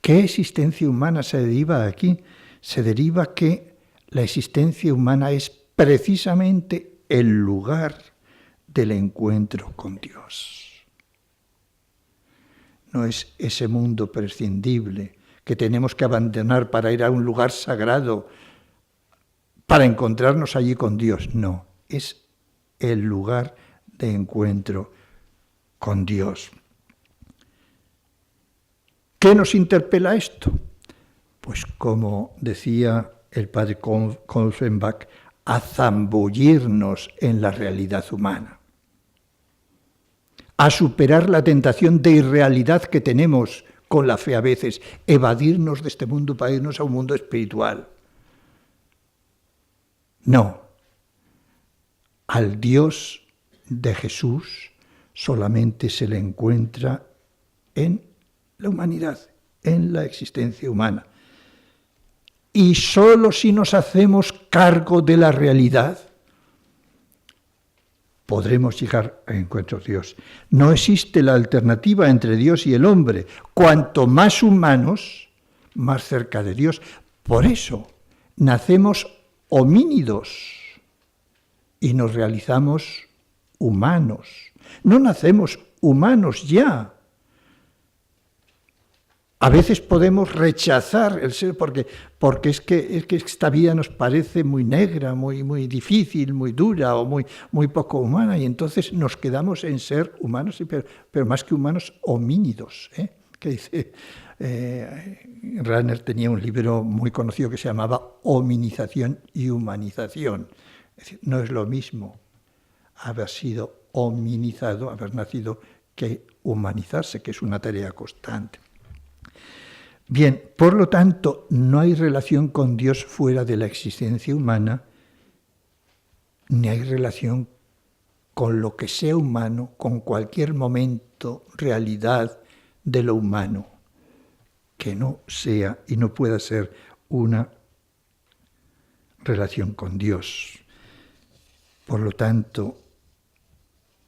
S2: ¿Qué existencia humana se deriva de aquí? Se deriva que la existencia humana es precisamente el lugar del encuentro con Dios. No es ese mundo prescindible que tenemos que abandonar para ir a un lugar sagrado, para encontrarnos allí con Dios. No, es el lugar de encuentro con Dios. ¿Qué nos interpela esto? Pues como decía el padre Kolfenbach, a zambullirnos en la realidad humana, a superar la tentación de irrealidad que tenemos con la fe a veces, evadirnos de este mundo para irnos a un mundo espiritual. No, al Dios de Jesús solamente se le encuentra en la humanidad, en la existencia humana. Y solo si nos hacemos cargo de la realidad, podremos llegar a encuentro con Dios. No existe la alternativa entre Dios y el hombre. Cuanto más humanos, más cerca de Dios. Por eso nacemos homínidos y nos realizamos humanos. No nacemos humanos ya. A veces podemos rechazar el ser porque es que esta vida nos parece muy negra, muy difícil, muy dura o muy poco humana, y entonces nos quedamos en ser humanos, pero más que humanos, homínidos. Que dice, Rahner tenía un libro muy conocido que se llamaba Hominización y Humanización. Es decir, no es lo mismo haber sido hominizado, haber nacido, que humanizarse, que es una tarea constante. Bien, por lo tanto, no hay relación con Dios fuera de la existencia humana, ni hay relación con lo que sea humano, con cualquier momento, realidad de lo humano, que no sea y no pueda ser una relación con Dios. Por lo tanto,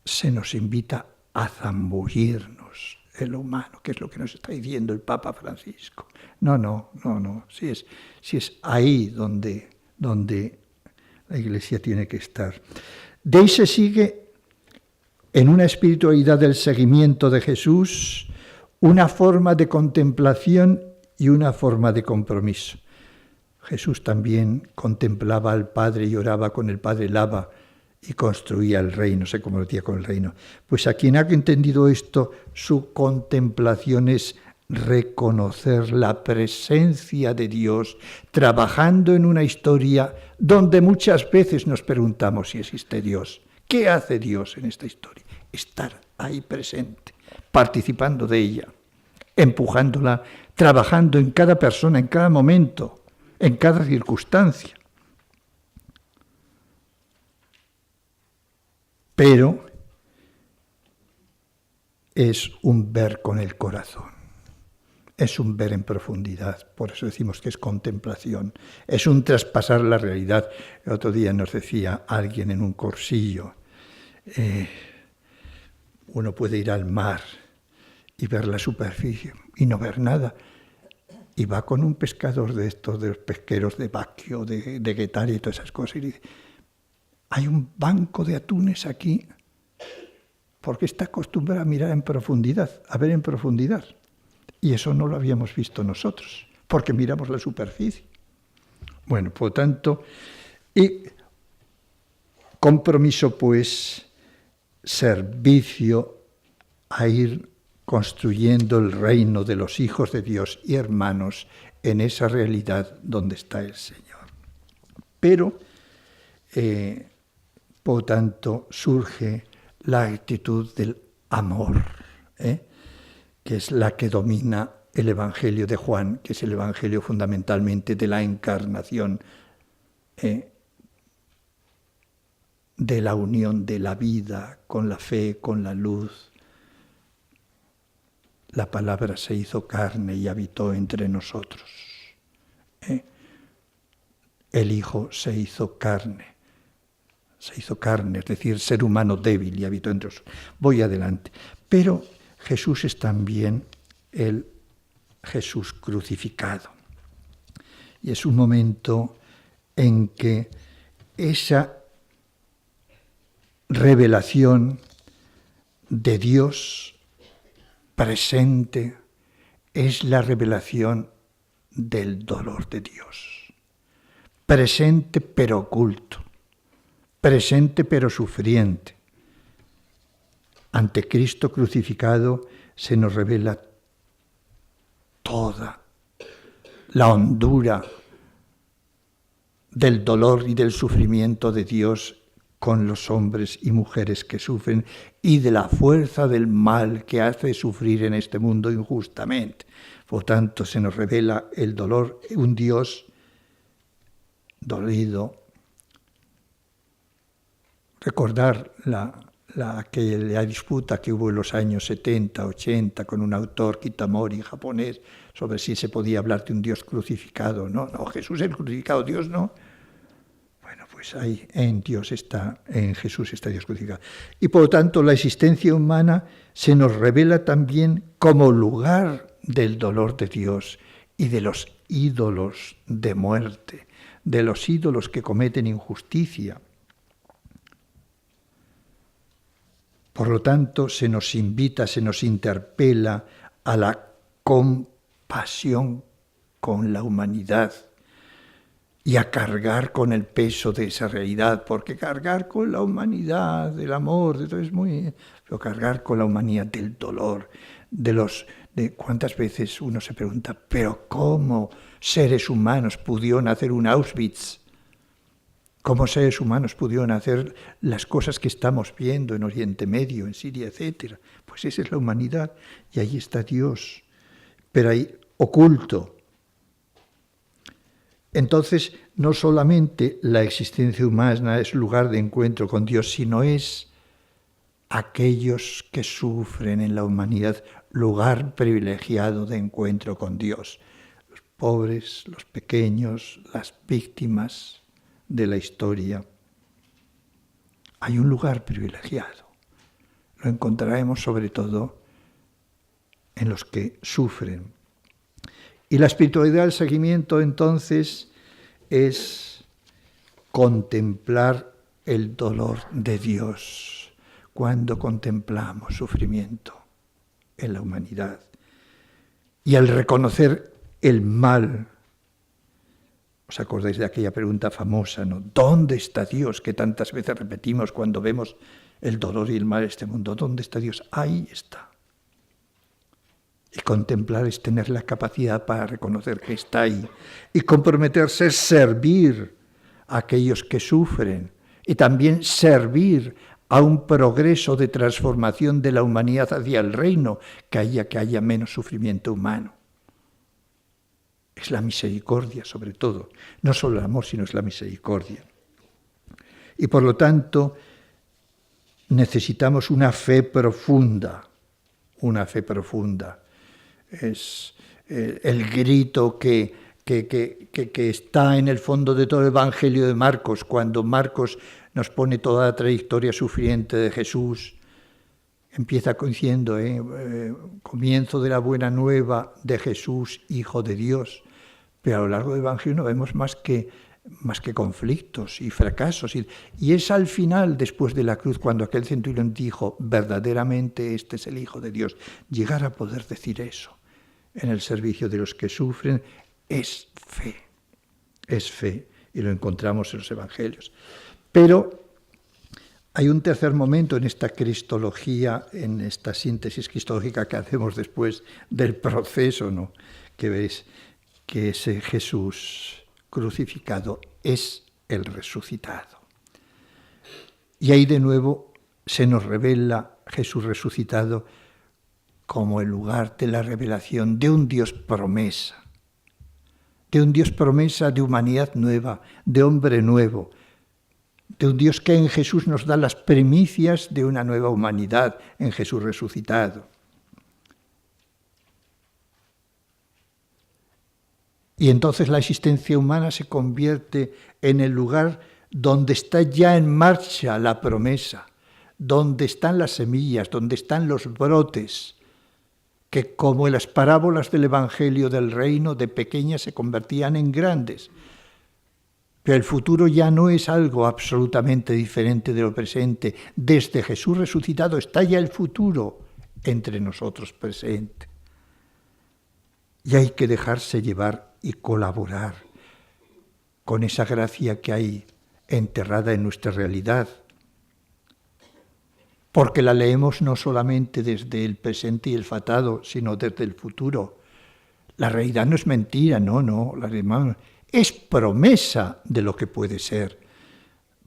S2: se nos invita a zambullirnos en lo humano, que es lo que nos está diciendo el Papa Francisco. No. Si es ahí donde la Iglesia tiene que estar. De ahí se sigue en una espiritualidad del seguimiento de Jesús, una forma de contemplación y una forma de compromiso. Jesús también contemplaba al Padre y oraba con el Padre, el Abba, y construía el reino, se comprometía con el reino. Pues a quien ha entendido esto, su contemplación es reconocer la presencia de Dios, trabajando en una historia donde muchas veces nos preguntamos si existe Dios. ¿Qué hace Dios en esta historia? Estar ahí presente, participando de ella, empujándola, trabajando en cada persona, en cada momento, en cada circunstancia. Pero es un ver con el corazón, es un ver en profundidad, por eso decimos que es contemplación, es un traspasar la realidad. El otro día nos decía alguien en un cursillo, uno puede ir al mar y ver la superficie y no ver nada. Y va con un pescador de estos, de los pesqueros de Baquio, de Guetaria y todas esas cosas, y dice, hay un banco de atunes aquí, porque está acostumbrado a mirar en profundidad, a ver en profundidad. Y eso no lo habíamos visto nosotros, porque miramos la superficie. Bueno, por lo tanto, y compromiso, pues, servicio a ir construyendo el reino de los hijos de Dios y hermanos en esa realidad donde está el Señor. Pero, por tanto, surge la actitud del amor, que es la que domina el Evangelio de Juan, que es el Evangelio fundamentalmente de la encarnación, de la unión de la vida con la fe, con la luz. La palabra se hizo carne y habitó entre nosotros. El Hijo se hizo carne, es decir, ser humano débil y habitó entre nosotros. Voy adelante. Pero Jesús es también el Jesús crucificado. Y es un momento en que esa revelación de Dios presente es la revelación del dolor de Dios. Presente pero oculto, presente pero sufriente. Ante Cristo crucificado se nos revela toda la hondura del dolor y del sufrimiento de Dios con los hombres y mujeres que sufren y de la fuerza del mal que hace sufrir en este mundo injustamente. Por tanto, se nos revela el dolor, un Dios dolido. Recordar aquella disputa que hubo en los años 70, 80 con un autor, Kitamori, japonés, sobre si se podía hablar de un Dios crucificado. No, Jesús es el crucificado, Dios no. Bueno, pues ahí en Jesús está Dios crucificado. Y por lo tanto la existencia humana se nos revela también como lugar del dolor de Dios y de los ídolos de muerte, de los ídolos que cometen injusticia. Por lo tanto, se nos invita, se nos interpela a la compasión con la humanidad y a cargar con el peso de esa realidad, porque cargar con la humanidad, del amor, de todo es muy... Pero cargar con la humanidad del dolor, de cuántas veces uno se pregunta, pero ¿cómo seres humanos pudieron hacer un Auschwitz? ¿Cómo seres humanos pudieron hacer las cosas que estamos viendo en Oriente Medio, en Siria, etcétera? Pues esa es la humanidad y ahí está Dios, pero ahí oculto. Entonces, no solamente la existencia humana es lugar de encuentro con Dios, sino es aquellos que sufren en la humanidad lugar privilegiado de encuentro con Dios. Los pobres, los pequeños, las víctimas de la historia. Hay un lugar privilegiado. Lo encontraremos sobre todo en los que sufren. Y la espiritualidad del seguimiento entonces es contemplar el dolor de Dios. Cuando contemplamos sufrimiento en la humanidad, Y al reconocer el mal, ¿os acordáis de aquella pregunta famosa, ¿no? ¿Dónde está Dios? Que tantas veces repetimos cuando vemos el dolor y el mal de este mundo. ¿Dónde está Dios? Ahí está. Y contemplar es tener la capacidad para reconocer que está ahí. Y comprometerse es servir a aquellos que sufren. Y también servir a un progreso de transformación de la humanidad hacia el reino, que haya menos sufrimiento humano. Es la misericordia, sobre todo. No solo el amor, sino es la misericordia. Y por lo tanto, necesitamos una fe profunda. Una fe profunda. Es el grito que está en el fondo de todo el Evangelio de Marcos, cuando Marcos nos pone toda la trayectoria sufriente de Jesús. Empieza diciendo, comienzo de la buena nueva de Jesús, Hijo de Dios. Pero a lo largo del Evangelio no vemos más que conflictos y fracasos. Y es al final, después de la cruz, cuando aquel centurión dijo, verdaderamente este es el Hijo de Dios. Llegar a poder decir eso en el servicio de los que sufren es fe. Es fe. Y lo encontramos en los Evangelios. Pero hay un tercer momento en esta cristología, en esta síntesis cristológica que hacemos después del proceso, ¿no? Que veis que ese Jesús crucificado es el resucitado. Y ahí de nuevo se nos revela Jesús resucitado como el lugar de la revelación de un Dios promesa, de humanidad nueva, de hombre nuevo, de un Dios que en Jesús nos da las primicias de una nueva humanidad, en Jesús resucitado. Y entonces la existencia humana se convierte en el lugar donde está ya en marcha la promesa, donde están las semillas, donde están los brotes, que como en las parábolas del Evangelio del Reino, de pequeñas se convertían en grandes. Pero el futuro ya no es algo absolutamente diferente de lo presente. Desde Jesús resucitado está ya el futuro entre nosotros presente. Y hay que dejarse llevar y colaborar con esa gracia que hay enterrada en nuestra realidad. Porque la leemos no solamente desde el presente y el fatado, sino desde el futuro. La realidad no es mentira, no, la realidad es promesa de lo que puede ser.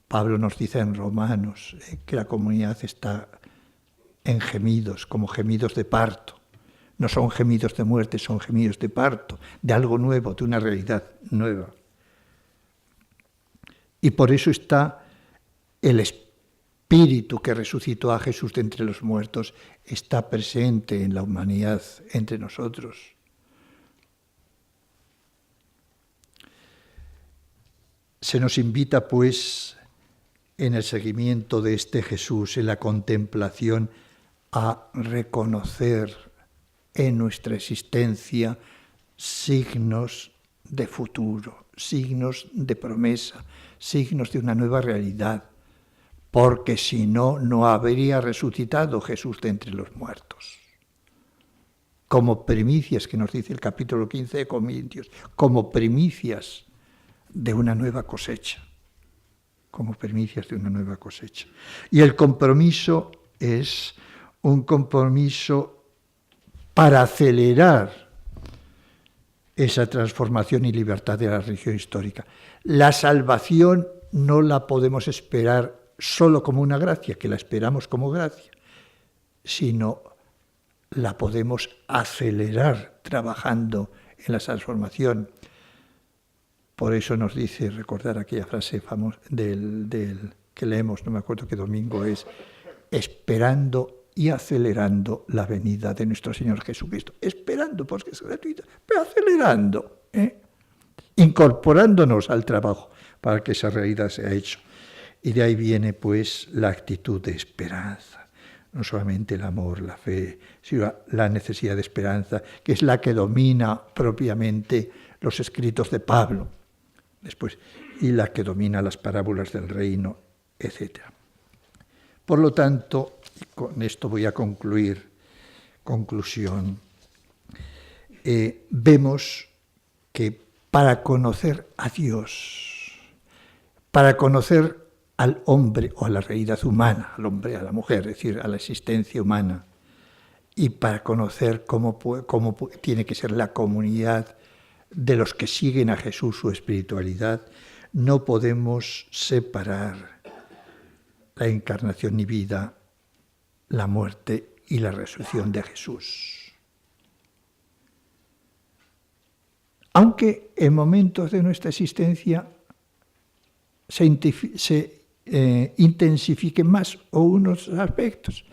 S2: Pablo nos dice en Romanos que la comunidad está en gemidos, como gemidos de parto. No son gemidos de muerte, son gemidos de parto, de algo nuevo, de una realidad nueva. Y por eso está el Espíritu que resucitó a Jesús de entre los muertos, está presente en la humanidad, entre nosotros. Se nos invita, pues, en el seguimiento de este Jesús, en la contemplación, a reconocer en nuestra existencia signos de futuro, signos de promesa, signos de una nueva realidad, porque si no, no habría resucitado Jesús de entre los muertos. Como primicias, que nos dice el capítulo 15 de Corintios, como primicias de una nueva cosecha, como primicias de una nueva cosecha. Y el compromiso es un compromiso para acelerar esa transformación y libertad de la religión histórica. La salvación no la podemos esperar solo como una gracia, que la esperamos como gracia, sino la podemos acelerar trabajando en la transformación. Por eso nos dice, recordar aquella frase famosa del que leemos, no me acuerdo qué domingo es, esperando y acelerando la venida de nuestro Señor Jesucristo. Esperando, porque es gratuito, pero acelerando, incorporándonos al trabajo para que esa realidad sea hecho. Y de ahí viene, pues, la actitud de esperanza. No solamente el amor, la fe, sino la necesidad de esperanza, que es la que domina propiamente los escritos de Pablo, después, y la que domina las parábolas del reino, etc. Por lo tanto, con esto voy a concluir. Conclusión. vemos que para conocer a Dios, para conocer al hombre o a la realidad humana, al hombre, a la mujer, es decir, a la existencia humana, y para conocer cómo tiene que ser la comunidad de los que siguen a Jesús, su espiritualidad, no podemos separar la encarnación y vida, la muerte y la resurrección de Jesús. Aunque en momentos de nuestra existencia se intensifiquen más o unos aspectos.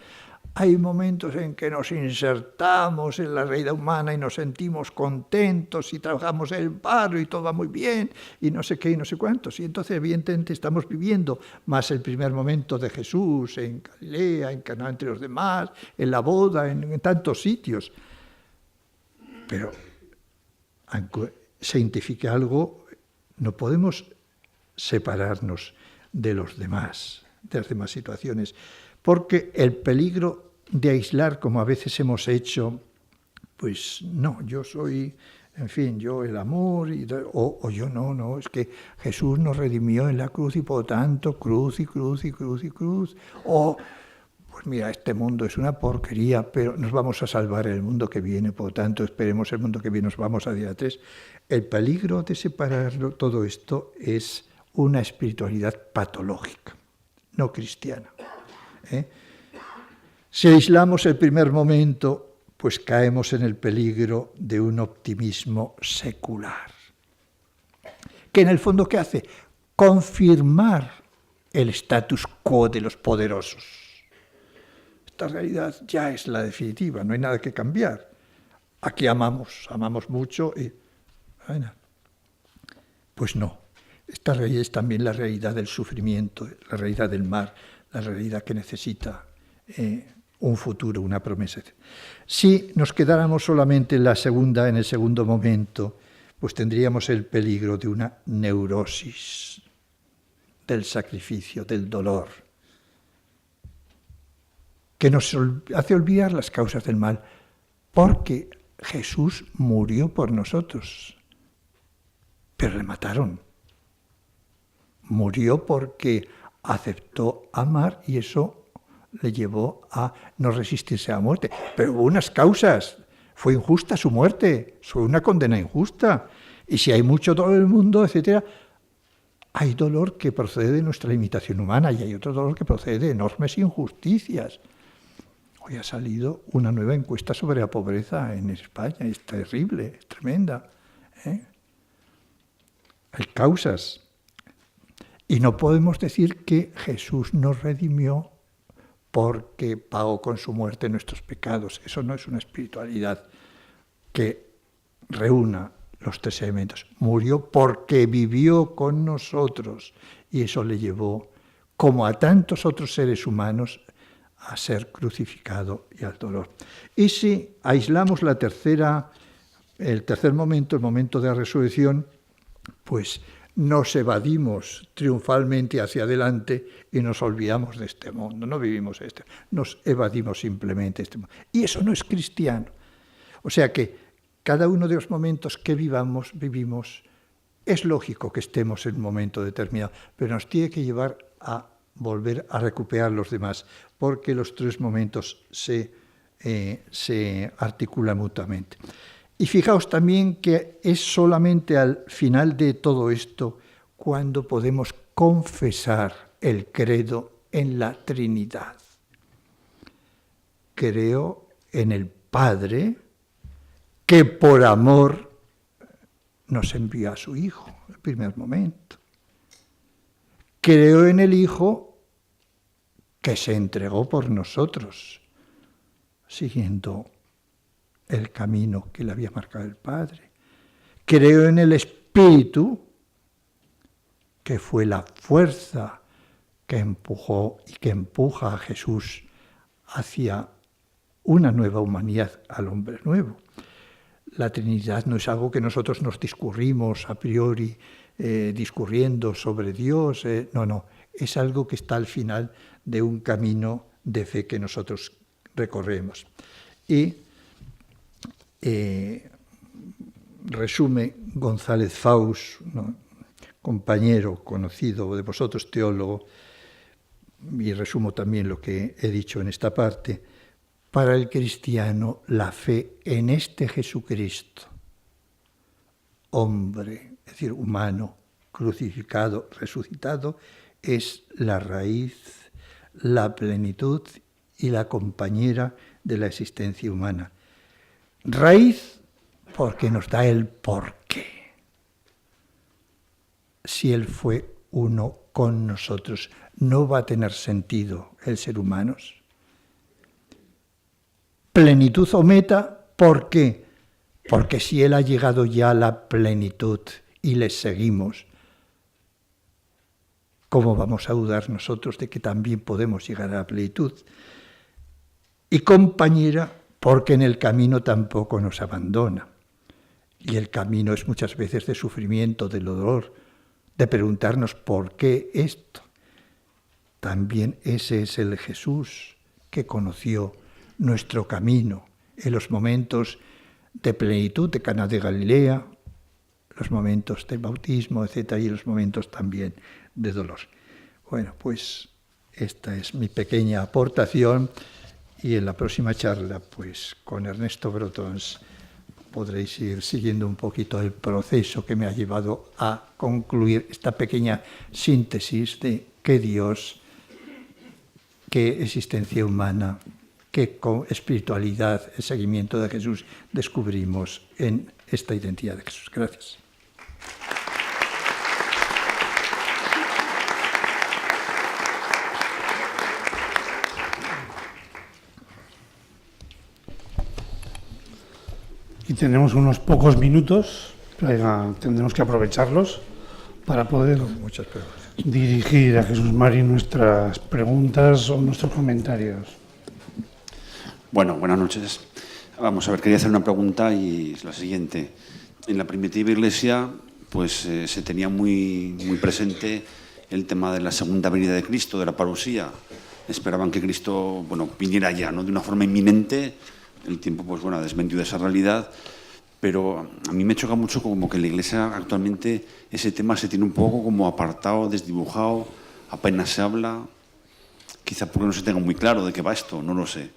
S2: Hay momentos en que nos insertamos en la realidad humana y nos sentimos contentos y trabajamos el barro y todo va muy bien y no sé qué y no sé cuántos. Y entonces evidentemente estamos viviendo más el primer momento de Jesús en Galilea, encarnado entre los demás, en la boda, en tantos sitios. Pero aunque se identifique algo, no podemos separarnos de los demás, de las demás situaciones, porque el peligro de aislar, como a veces hemos hecho, pues no, yo soy, en fin, yo el amor, o yo no, es que Jesús nos redimió en la cruz y por tanto cruz y cruz y cruz y cruz, o pues mira, este mundo es una porquería, pero nos vamos a salvar en el mundo que viene, por tanto esperemos el mundo que viene, nos vamos a día 3. El peligro de separarlo, todo esto, es una espiritualidad patológica, no cristiana. Si aislamos el primer momento, pues caemos en el peligro de un optimismo secular, que en el fondo, ¿qué hace? Confirmar el status quo de los poderosos. Esta realidad ya es la definitiva, no hay nada que cambiar. Aquí amamos mucho y... Bueno, pues no. Esta realidad es también la realidad del sufrimiento, la realidad del mar, la realidad que necesita un futuro, una promesa. Si nos quedáramos solamente en el segundo momento, pues tendríamos el peligro de una neurosis del sacrificio, del dolor, que nos hace olvidar las causas del mal, porque Jesús murió por nosotros, pero le mataron. Murió porque aceptó amar y eso le llevó a no resistirse a la muerte. Pero hubo unas causas. Fue injusta su muerte, fue una condena injusta. Y si hay mucho dolor en el mundo, etc., hay dolor que procede de nuestra limitación humana y hay otro dolor que procede de enormes injusticias. Hoy ha salido una nueva encuesta sobre la pobreza en España. Es terrible, es tremenda. Hay causas. Y no podemos decir que Jesús nos redimió porque pagó con su muerte nuestros pecados. Eso no es una espiritualidad que reúna los tres elementos. Murió porque vivió con nosotros y eso le llevó, como a tantos otros seres humanos, a ser crucificado y al dolor. Y si aislamos el tercer momento, el momento de la resurrección, pues nos evadimos triunfalmente hacia adelante y nos olvidamos de este mundo, no vivimos nos evadimos simplemente este mundo. Y eso no es cristiano. O sea que cada uno de los momentos que vivimos, es lógico que estemos en un momento determinado, pero nos tiene que llevar a volver a recuperar los demás, porque los tres momentos se articulan mutuamente. Y fijaos también que es solamente al final de todo esto cuando podemos confesar el credo en la Trinidad. Creo en el Padre que por amor nos envió a su Hijo, en el primer momento. Creo en el Hijo que se entregó por nosotros, siguiendo el camino que le había marcado el Padre. Creo en el Espíritu, que fue la fuerza que empujó y que empuja a Jesús hacia una nueva humanidad, al hombre nuevo. La Trinidad no es algo que nosotros nos discurrimos a priori, discurriendo sobre Dios, no, es algo que está al final de un camino de fe que nosotros recorremos. Y resume González Faus, ¿no?, compañero conocido de vosotros, teólogo, y resumo también lo que he dicho en esta parte. Para el cristiano, la fe en este Jesucristo, hombre, es decir, humano, crucificado, resucitado, es la raíz, la plenitud y la compañera de la existencia humana. Raíz porque nos da el porqué. Si Él fue uno con nosotros, no va a tener sentido el ser humanos. Plenitud o meta, ¿por qué? Porque si Él ha llegado ya a la plenitud y le seguimos, ¿cómo vamos a dudar nosotros de que también podemos llegar a la plenitud? Y compañera, porque en el camino tampoco nos abandona. Y el camino es muchas veces de sufrimiento, de dolor, de preguntarnos ¿por qué esto? También ese es el Jesús que conoció nuestro camino en los momentos de plenitud de Caná de Galilea, los momentos del bautismo, etc., y los momentos también de dolor. Bueno, pues esta es mi pequeña aportación, y en la próxima charla, pues con Ernesto Brotons, podréis ir siguiendo un poquito el proceso que me ha llevado a concluir esta pequeña síntesis de qué Dios, qué existencia humana, qué espiritualidad, el seguimiento de Jesús descubrimos en esta identidad de Jesús. Gracias.
S1: Y tenemos unos pocos minutos, tendremos que aprovecharlos para poder dirigir a Jesús Mari nuestras preguntas o nuestros comentarios.
S3: Bueno, buenas noches. Vamos a ver, quería hacer una pregunta y es la siguiente. En la primitiva Iglesia, pues se tenía muy presente el tema de la segunda venida de Cristo, de la parusía. Esperaban que Cristo, viniera ya, ¿no?, de una forma inminente. El tiempo, pues ha desmentido esa realidad, pero a mí me choca mucho como que en la Iglesia actualmente ese tema se tiene un poco como apartado, desdibujado, apenas se habla, quizá porque no se tenga muy claro de qué va esto, no lo sé.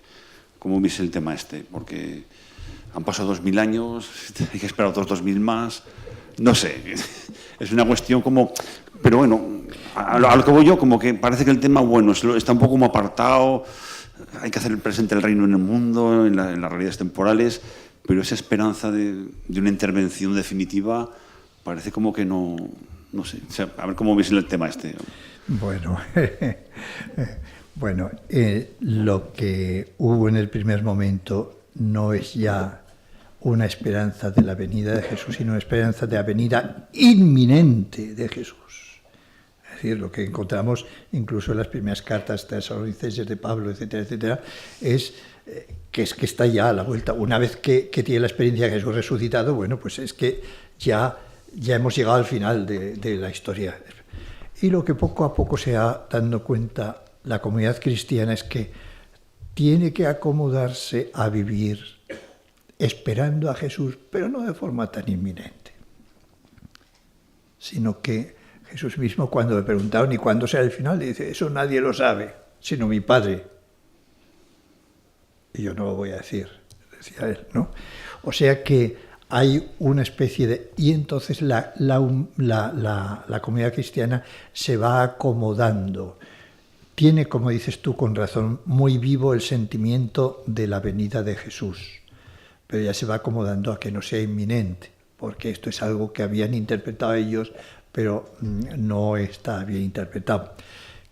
S3: ¿Cómo veis el tema este? Porque han pasado 2000 años, hay que esperar otros 2000 más, no sé, es una cuestión como... Pero bueno, a lo que voy yo, como que parece que el tema, está un poco como apartado. Hay que hacer el presente del reino en el mundo, en las realidades temporales, pero esa esperanza de una intervención definitiva parece como que no sé. O sea, a ver cómo veis el tema este.
S2: Bueno, lo que hubo en el primer momento no es ya una esperanza de la venida de Jesús, sino una esperanza de la venida inminente de Jesús. Es decir, lo que encontramos incluso en las primeras cartas tesalonicenses de Pablo, etcétera, etcétera, es que está ya a la vuelta. Una vez que tiene la experiencia de Jesús resucitado, pues es que ya hemos llegado al final de la historia. Y lo que poco a poco se va dando cuenta la comunidad cristiana es que tiene que acomodarse a vivir esperando a Jesús, pero no de forma tan inminente, sino que Jesús mismo, cuando le preguntaron ¿y cuándo será el final?, dice, eso nadie lo sabe, sino mi Padre. Y yo no lo voy a decir, decía él, ¿no? O sea que hay una especie de... Y entonces la comunidad cristiana se va acomodando. Tiene, como dices tú con razón, muy vivo el sentimiento de la venida de Jesús, pero ya se va acomodando a que no sea inminente, porque esto es algo que habían interpretado ellos, pero no está bien interpretado.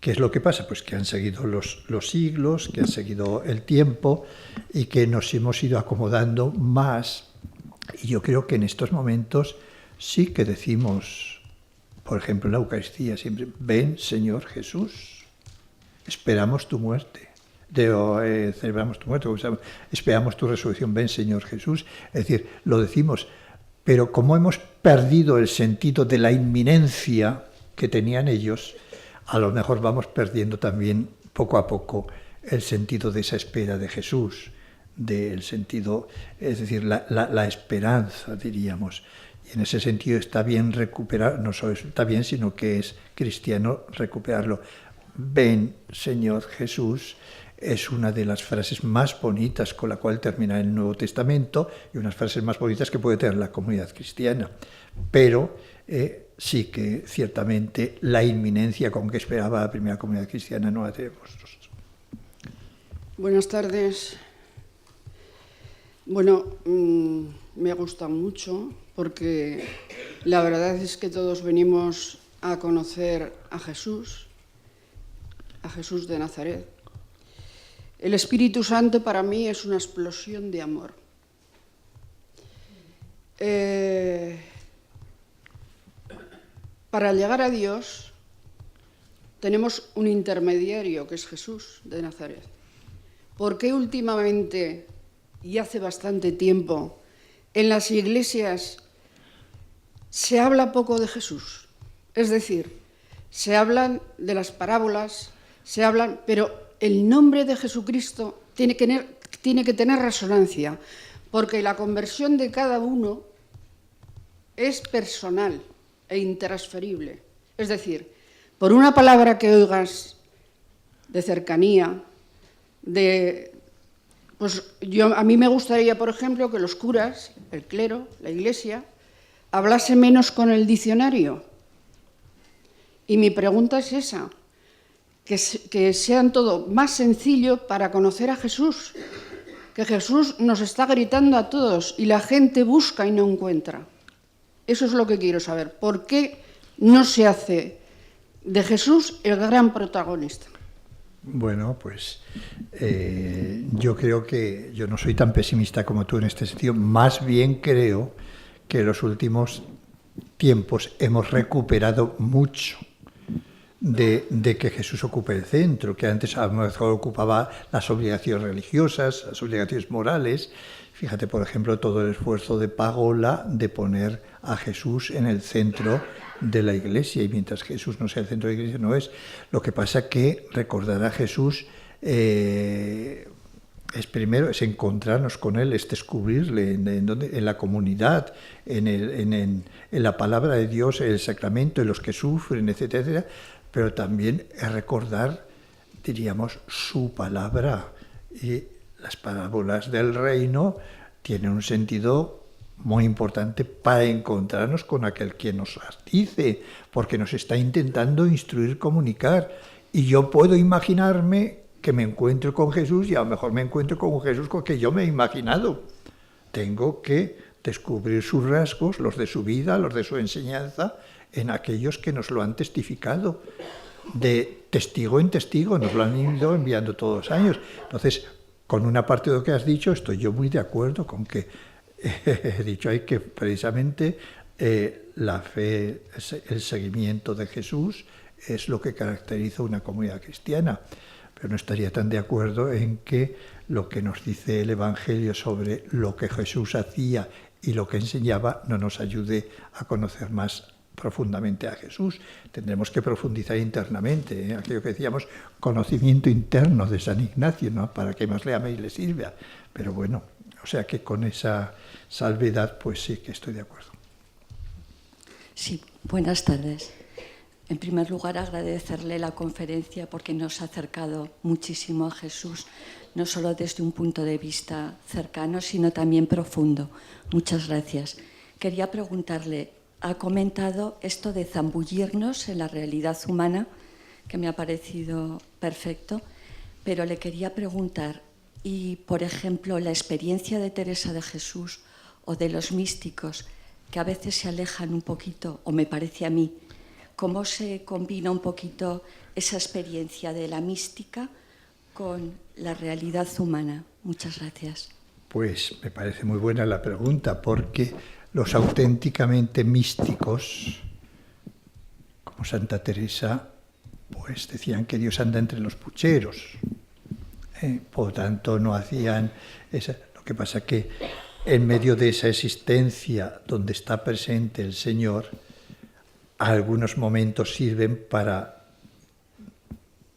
S2: ¿Qué es lo que pasa? Pues que han seguido los siglos, que han seguido el tiempo y que nos hemos ido acomodando más. Y yo creo que en estos momentos sí que decimos, por ejemplo, en la Eucaristía siempre, ven Señor Jesús, esperamos tu muerte. Celebramos tu muerte, esperamos tu resurrección, ven Señor Jesús. Es decir, lo decimos, pero como hemos perdido el sentido de la inminencia que tenían ellos, a lo mejor vamos perdiendo también poco a poco el sentido de esa espera de Jesús, del sentido, es decir, la esperanza, diríamos. Y en ese sentido está bien recuperar, no solo está bien, sino que es cristiano recuperarlo. Ven, Señor Jesús, es una de las frases más bonitas con la cual termina el Nuevo Testamento y unas frases más bonitas que puede tener la comunidad cristiana. Pero sí que ciertamente la inminencia con que esperaba la primera comunidad cristiana no la tenemos nosotros.
S4: Buenas tardes. Bueno, me gusta mucho porque la verdad es que todos venimos a conocer a Jesús de Nazaret. El Espíritu Santo para mí es una explosión de amor. Para llegar a Dios tenemos un intermediario que es Jesús de Nazaret. ¿Por qué últimamente, y hace bastante tiempo, en las iglesias se habla poco de Jesús? Es decir, se hablan de las parábolas, pero el nombre de Jesucristo tiene que tener resonancia, porque la conversión de cada uno es personal e intransferible. Es decir, por una palabra que oigas de cercanía, a mí me gustaría, por ejemplo, que los curas, el clero, la iglesia, hablase menos con el diccionario. Y mi pregunta es esa, que sean todo más sencillo para conocer a Jesús, que Jesús nos está gritando a todos y la gente busca y no encuentra. Eso es lo que quiero saber. ¿Por qué no se hace de Jesús el gran protagonista?
S2: Bueno, pues yo creo que yo no soy tan pesimista como tú en este sentido. Más bien creo que en los últimos tiempos hemos recuperado mucho de que Jesús ocupe el centro, que antes a lo mejor ocupaba las obligaciones religiosas, las obligaciones morales. Fíjate, por ejemplo, todo el esfuerzo de Pagola de poner a Jesús en el centro de la Iglesia, y mientras Jesús no sea el centro de la Iglesia, no es. Lo que pasa que recordar a Jesús es primero, es encontrarnos con Él, es descubrirle en la comunidad, en la palabra de Dios, en el sacramento, en los que sufren, etcétera, etcétera, pero también es recordar, diríamos, su palabra. Y las parábolas del reino tienen un sentido muy importante para encontrarnos con aquel que nos las dice, porque nos está intentando instruir, comunicar. Y yo puedo imaginarme que me encuentro con Jesús y a lo mejor me encuentro con un Jesús con que yo me he imaginado. Tengo que descubrir sus rasgos, los de su vida, los de su enseñanza, en aquellos que nos lo han testificado. De testigo en testigo, nos lo han ido enviando todos los años. Entonces, con una parte de lo que has dicho, estoy yo muy de acuerdo con que he dicho ahí que precisamente la fe, el seguimiento de Jesús es lo que caracteriza una comunidad cristiana. Pero no estaría tan de acuerdo en que lo que nos dice el Evangelio sobre lo que Jesús hacía y lo que enseñaba no nos ayude a conocer más profundamente a Jesús. Tendremos que profundizar internamente, aquello que decíamos, conocimiento interno de San Ignacio, ¿no? Para que más le ame y le sirva. Pero bueno, o sea que con esa salvedad, pues sí que estoy de acuerdo.
S5: Sí, buenas tardes. En primer lugar, agradecerle la conferencia porque nos ha acercado muchísimo a Jesús, no solo desde un punto de vista cercano, sino también profundo. Muchas gracias. Quería preguntarle, ha comentado esto de zambullirnos en la realidad humana, que me ha parecido perfecto, pero le quería preguntar, y por ejemplo, la experiencia de Teresa de Jesús o de los místicos, que a veces se alejan un poquito, o me parece a mí, ¿cómo se combina un poquito esa experiencia de la mística con la realidad humana? Muchas gracias.
S2: Pues me parece muy buena la pregunta, porque los auténticamente místicos, como Santa Teresa, pues decían que Dios anda entre los pucheros. Por tanto, no hacían esa. Lo que pasa que en medio de esa existencia donde está presente el Señor, algunos momentos sirven para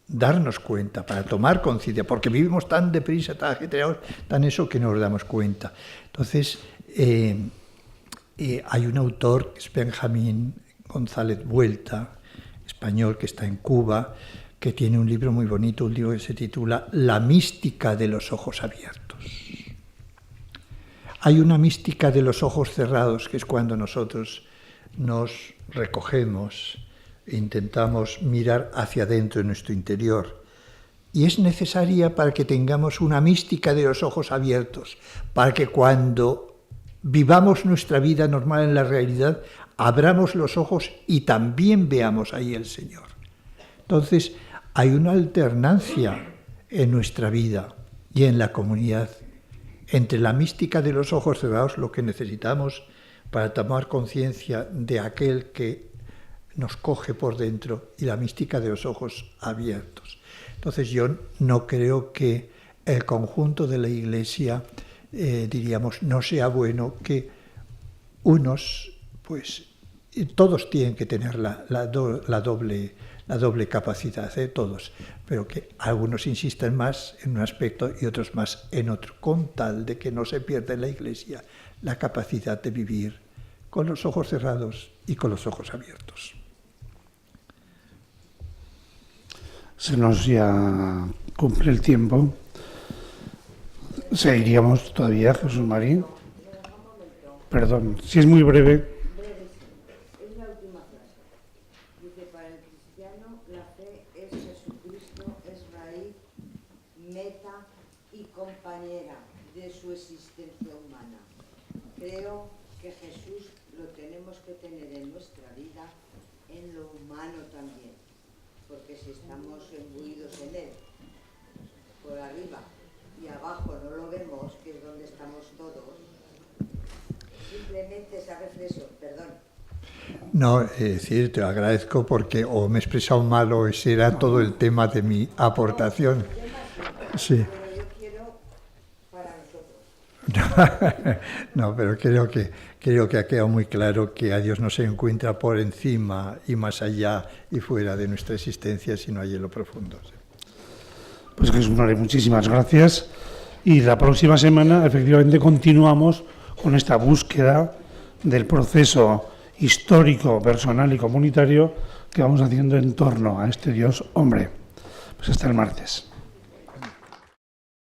S2: darnos cuenta, para tomar conciencia, porque vivimos tan deprisa, tan ajetreados, tan eso que no nos damos cuenta. Entonces, hay un autor, que es Benjamín González Vuelta, español, que está en Cuba, que tiene un libro muy bonito, un libro que se titula La mística de los ojos abiertos. Hay una mística de los ojos cerrados, que es cuando nosotros nos recogemos e intentamos mirar hacia adentro en nuestro interior. Y es necesaria para que tengamos una mística de los ojos abiertos, para que cuando vivamos nuestra vida normal en la realidad, abramos los ojos y también veamos ahí el Señor. Entonces, hay una alternancia en nuestra vida y en la comunidad entre la mística de los ojos cerrados, lo que necesitamos para tomar conciencia de aquel que nos coge por dentro, y la mística de los ojos abiertos. Entonces yo no creo que el conjunto de la Iglesia, diríamos, no sea bueno que unos, pues todos tienen que tener la doble capacidad, todos, pero que algunos insisten más en un aspecto y otros más en otro, con tal de que no se pierda en la Iglesia la capacidad de vivir con los ojos cerrados y con los ojos abiertos.
S1: Se nos ya cumple el tiempo. Seguiríamos todavía, Jesús María. Perdón, si es muy breve.
S6: Es la última frase. Dice, para el cristiano la fe es Jesucristo, es raíz, meta y compañera de su existencia humana. Creo que Jesús lo tenemos que tener en nuestra vida, en lo humano también, porque si estamos imbuidos en él, por arriba y abajo no lo vemos, que es donde estamos todos, simplemente esa reflexión, perdón.
S2: No, es decir, te lo agradezco porque o me he expresado mal o ese era todo el tema de mi aportación. Sí.
S6: Pero yo quiero para nosotros.
S2: No, pero creo que ha quedado muy claro que a Dios no se encuentra por encima y más allá y fuera de nuestra existencia, sino allí en lo profundo. Sí.
S1: Pues Jesús María, muchísimas gracias. Y la próxima semana, efectivamente, continuamos con esta búsqueda del proceso histórico, personal y comunitario que vamos haciendo en torno a este Dios hombre. Pues hasta el martes.